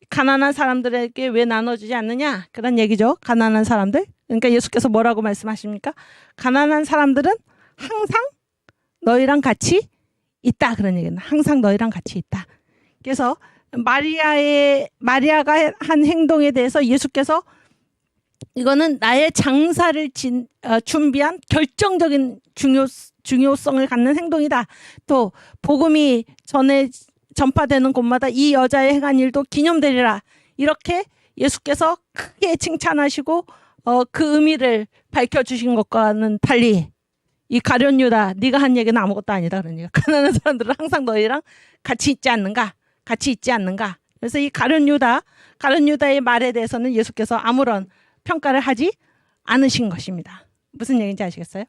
가난한 사람들에게 왜 나눠주지 않느냐? 그런 얘기죠. 가난한 사람들. 그러니까 예수께서 뭐라고 말씀하십니까? 가난한 사람들은 항상 너희랑 같이 있다. 그런 얘기는 항상 너희랑 같이 있다. 그래서 마리아가 한 행동에 대해서 예수께서 이거는 나의 장사를 준비한 결정적인 중요성을 갖는 행동이다. 또 복음이 전파되는 곳마다 이 여자의 행한 일도 기념되리라. 이렇게 예수께서 크게 칭찬하시고 그 의미를 밝혀주신 것과는 달리 이 가룟 유다, 네가 한 얘기는 아무것도 아니다. 그러니까 가난한 사람들은 항상 너희랑 같이 있지 않는가? 그래서 이 가룟 유다의 말에 대해서는 예수께서 아무런 평가를 하지 않으신 것입니다. 무슨 얘기인지 아시겠어요?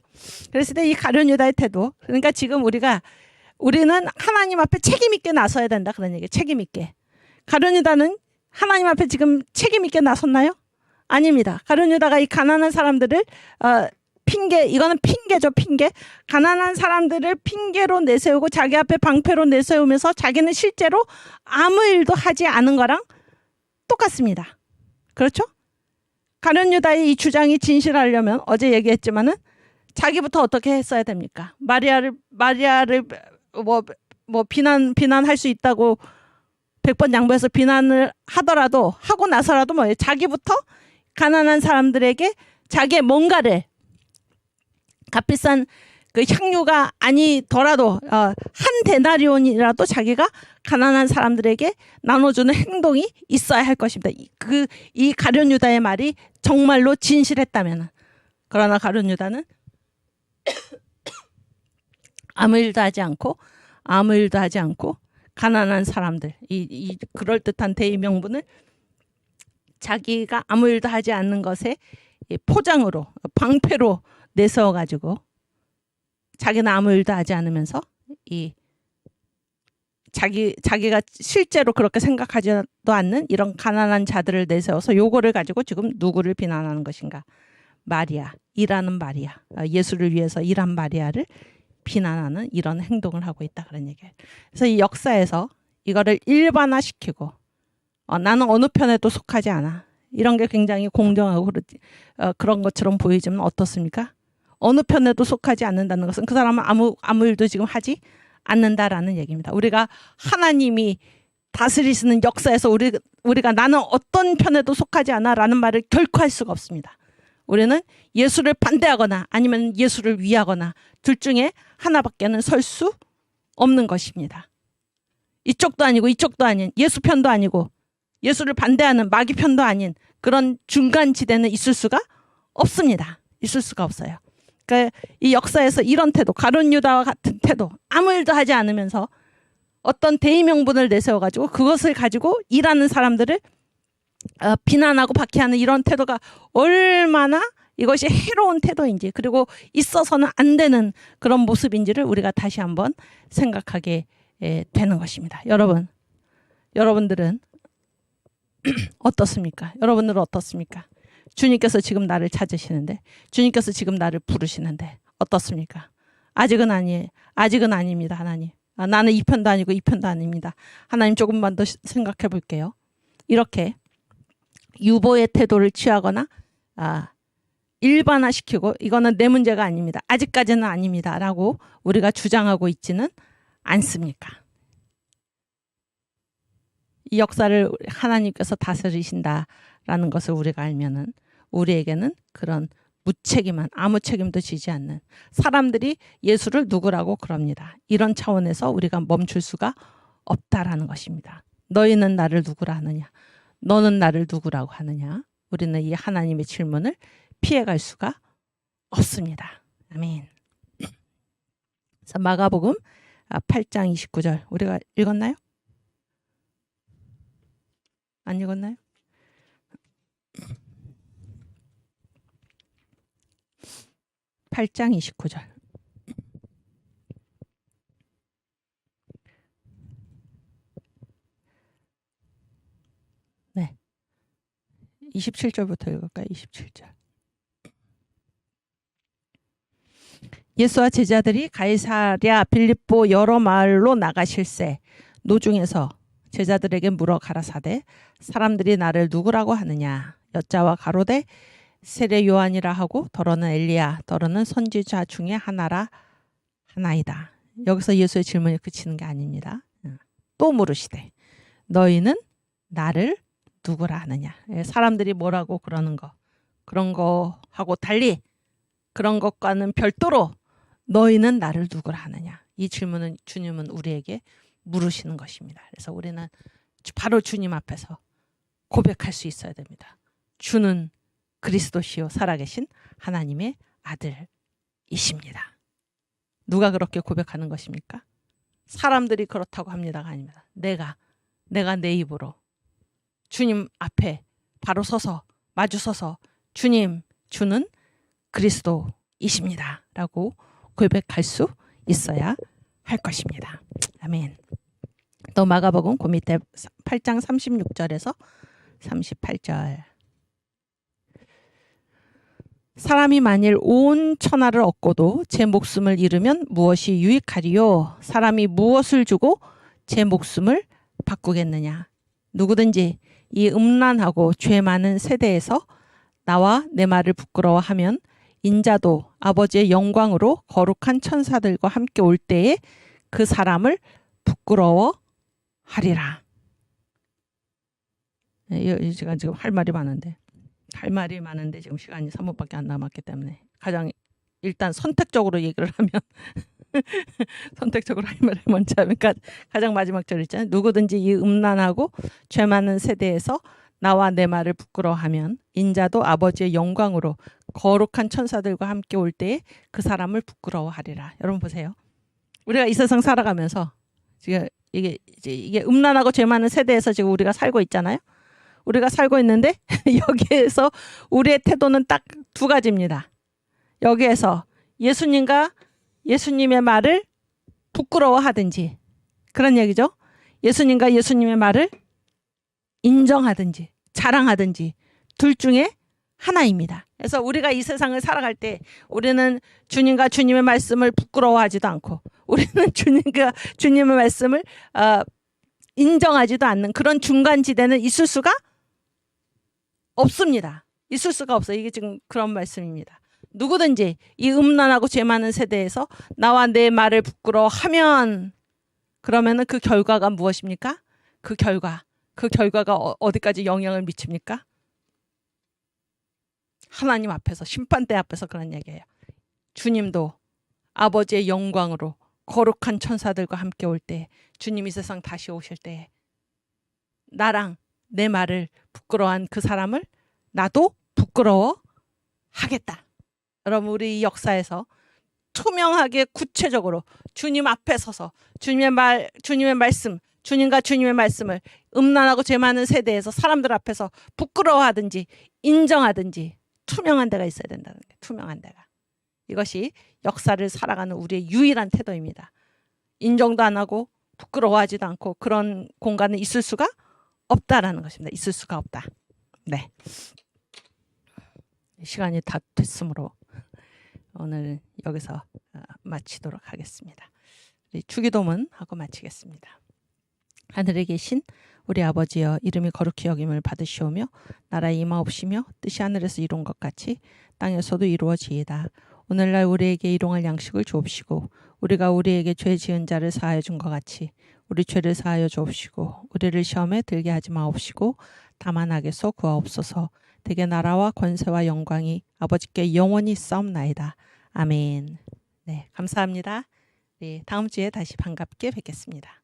그랬을 때 이 가룟 유다의 태도, 그러니까 지금 우리는 하나님 앞에 책임 있게 나서야 된다, 그런 얘기예요. 책임 있게. 가룟 유다는 하나님 앞에 지금 책임 있게 나섰나요? 아닙니다. 가룟 유다가 이 가난한 사람들을 이거는 핑계죠, 핑계. 가난한 사람들을 핑계로 내세우고 자기 앞에 방패로 내세우면서 자기는 실제로 아무 일도 하지 않은 거랑 똑같습니다. 그렇죠? 가룟 유다의 이 주장이 진실하려면 어제 얘기했지만은 자기부터 어떻게 했어야 됩니까? 마리아를 비난할 수 있다고 100번 양보해서 비난을 하고 나서라도 뭐예요? 자기부터 가난한 사람들에게 자기의 뭔가를 값비싼 그 향유가 아니더라도 한 데나리온이라도 자기가 가난한 사람들에게 나눠주는 행동이 있어야 할 것입니다. 이 가룟 유다의 말이 정말로 진실했다면, 그러나 가룟 유다는 아무 일도 하지 않고 가난한 사람들, 이 그럴듯한 대의명분을 자기가 아무 일도 하지 않는 것에 포장으로, 방패로 내세워가지고 자기는 아무 일도 하지 않으면서 자기가 실제로 그렇게 생각하지도 않는 이런 가난한 자들을 내세워서 요거를 가지고 지금 누구를 비난하는 것인가? 일하는 마리아, 예수를 위해서 일한 마리아를 비난하는 이런 행동을 하고 있다, 그런 얘기예요. 그래서 이 역사에서 이거를 일반화시키고 나는 어느 편에도 속하지 않아, 이런 게 굉장히 공정하고 그런 것처럼 보이지만 어떻습니까? 어느 편에도 속하지 않는다는 것은 그 사람은 아무 일도 지금 하지 않는다라는 얘기입니다. 우리가 하나님이 다스리시는 역사에서 우리가 나는 어떤 편에도 속하지 않아 라는 말을 결코 할 수가 없습니다. 우리는 예수를 반대하거나 아니면 예수를 위하거나 둘 중에 하나밖에는 설 수 없는 것입니다. 이쪽도 아니고 이쪽도 아닌, 예수 편도 아니고 예수를 반대하는 마귀 편도 아닌 그런 중간 지대는 있을 수가 없습니다. 있을 수가 없어요. 그러니까 이 역사에서 이런 태도, 가룟 유다와 같은 태도, 아무 일도 하지 않으면서 어떤 대의명분을 내세워가지고 그것을 가지고 일하는 사람들을 비난하고 박해하는 이런 태도가 얼마나 이것이 해로운 태도인지, 그리고 있어서는 안 되는 그런 모습인지를 우리가 다시 한번 생각하게 되는 것입니다. 여러분들은 어떻습니까? 여러분들은 어떻습니까? 주님께서 지금 나를 찾으시는데, 주님께서 지금 나를 부르시는데 어떻습니까? 아직은 아닙니다. 하나님. 나는 이 편도 아니고 이 편도 아닙니다. 하나님, 조금만 더 생각해 볼게요. 이렇게 유보의 태도를 취하거나 일반화시키고 이거는 내 문제가 아닙니다, 아직까지는 아닙니다 라고 우리가 주장하고 있지는 않습니까? 이 역사를 하나님께서 다스리신다라는 것을 우리가 알면은 우리에게는 그런 무책임한, 아무 책임도 지지 않는 사람들이 예수를 누구라고 그럽니다. 이런 차원에서 우리가 멈출 수가 없다라는 것입니다. 너희는 나를 누구라 하느냐? 너는 나를 누구라고 하느냐? 우리는 이 하나님의 질문을 피해갈 수가 없습니다. 아멘. 그래서 마가복음 8장 29절 우리가 읽었나요? 안 읽었나요? (8장 29절) 네, 27절부터 읽을까요? 27절. 예수와 제자들이 가이사랴 빌립보 여러 마을로 나가실새 노중에서 제자들에게 물어 가라사대 사람들이 나를 누구라고 하느냐 여짜와 가로되 세례 요한이라 하고 더러는 엘리야 더러는 선지자 중에 하나이다. 여기서 예수의 질문이 그치는 게 아닙니다. 또 물으시되 너희는 나를 누구라 하느냐. 예, 사람들이 뭐라고 그러는 거, 그런 거 하고 달리 그런 것과는 별도로 너희는 나를 누구라 하느냐. 이 질문은 주님은 우리에게 물으시는 것입니다. 그래서 우리는 바로 주님 앞에서 고백할 수 있어야 됩니다. 주는 그리스도시요 살아계신 하나님의 아들이십니다. 누가 그렇게 고백하는 것입니까? 사람들이 그렇다고 합니다가 아닙니다. 내가 내 입으로 주님 앞에 바로 서서 마주 서서 주님, 주는 그리스도이십니다 라고 고백할 수 있어야 할 것입니다. 아멘. 또 마가복음 그 밑에 8장 36절에서 38절. 사람이 만일 온 천하를 얻고도 제 목숨을 잃으면 무엇이 유익하리요? 사람이 무엇을 주고 제 목숨을 바꾸겠느냐? 누구든지 이 음란하고 죄 많은 세대에서 나와 내 말을 부끄러워하면 인자도 아버지의 영광으로 거룩한 천사들과 함께 올 때에 그 사람을 부끄러워하리라. 제가 지금 할 말이 많은데 지금 시간이 3분밖에 안 남았기 때문에 가장 일단 선택적으로 얘기를 하면 선택적으로 할 말을 먼저 하면 가장 마지막 절 있잖아요. 누구든지 이 음란하고 죄 많은 세대에서 나와 내 말을 부끄러워하면 인자도 아버지의 영광으로 거룩한 천사들과 함께 올 때에 그 사람을 부끄러워하리라. 여러분 보세요. 우리가 이 세상 살아가면서 지금 이게 음란하고 죄 많은 세대에서 지금 우리가 살고 있잖아요. 우리가 살고 있는데 여기에서 우리의 태도는 딱 두 가지입니다. 여기에서 예수님과 예수님의 말을 부끄러워하든지 그런 얘기죠. 예수님과 예수님의 말을 인정하든지 자랑하든지 둘 중에 하나입니다. 그래서 우리가 이 세상을 살아갈 때 우리는 주님과 주님의 말씀을 부끄러워하지도 않고 우리는 주님과 주님의 말씀을 인정하지도 않는 그런 중간지대는 있을 수가 없습니다. 있을 수가 없어요. 이게 지금 그런 말씀입니다. 누구든지 이 음란하고 죄 많은 세대에서 나와 내 말을 부끄러워하면 그러면은 그 결과가 무엇입니까? 그 결과가 어디까지 영향을 미칩니까? 하나님 앞에서 심판대 앞에서 그런 얘기예요. 주님도 아버지의 영광으로 거룩한 천사들과 함께 올 때 주님이 세상 다시 오실 때 나랑 내 말을 부끄러워한 그 사람을 나도 부끄러워하겠다. 여러분 우리 이 역사에서 투명하게 구체적으로 주님 앞에 서서 주님의 말씀 주님과 주님의 말씀을 음란하고 죄 많은 세대에서 사람들 앞에서 부끄러워하든지 인정하든지 투명한 데가 있어야 된다는 거예요. 투명한 데가. 이것이 역사를 살아가는 우리의 유일한 태도입니다. 인정도 안 하고 부끄러워하지도 않고 그런 공간에 있을 수가 없다라는 것입니다. 있을 수가 없다. 네. 시간이 다 됐으므로 오늘 여기서 마치도록 하겠습니다. 주기도문 하고 마치겠습니다. 하늘에 계신 우리 아버지여 이름이 거룩히 여김을 받으시오며 나라의 임하옵시며 뜻이 하늘에서 이룬 것 같이 땅에서도 이루어지이다. 오늘날 우리에게 일용할 양식을 주옵시고 우리가 우리에게 죄 지은 자를 사하여 준 것 같이 우리 죄를 사하여 주옵시고 우리를 시험에 들게 하지 마옵시고 다만 악에서 구하옵소서. 대개 나라와 권세와 영광이 아버지께 영원히 싸움나이다. 아멘. 네, 감사합니다. 네, 다음 주에 다시 반갑게 뵙겠습니다.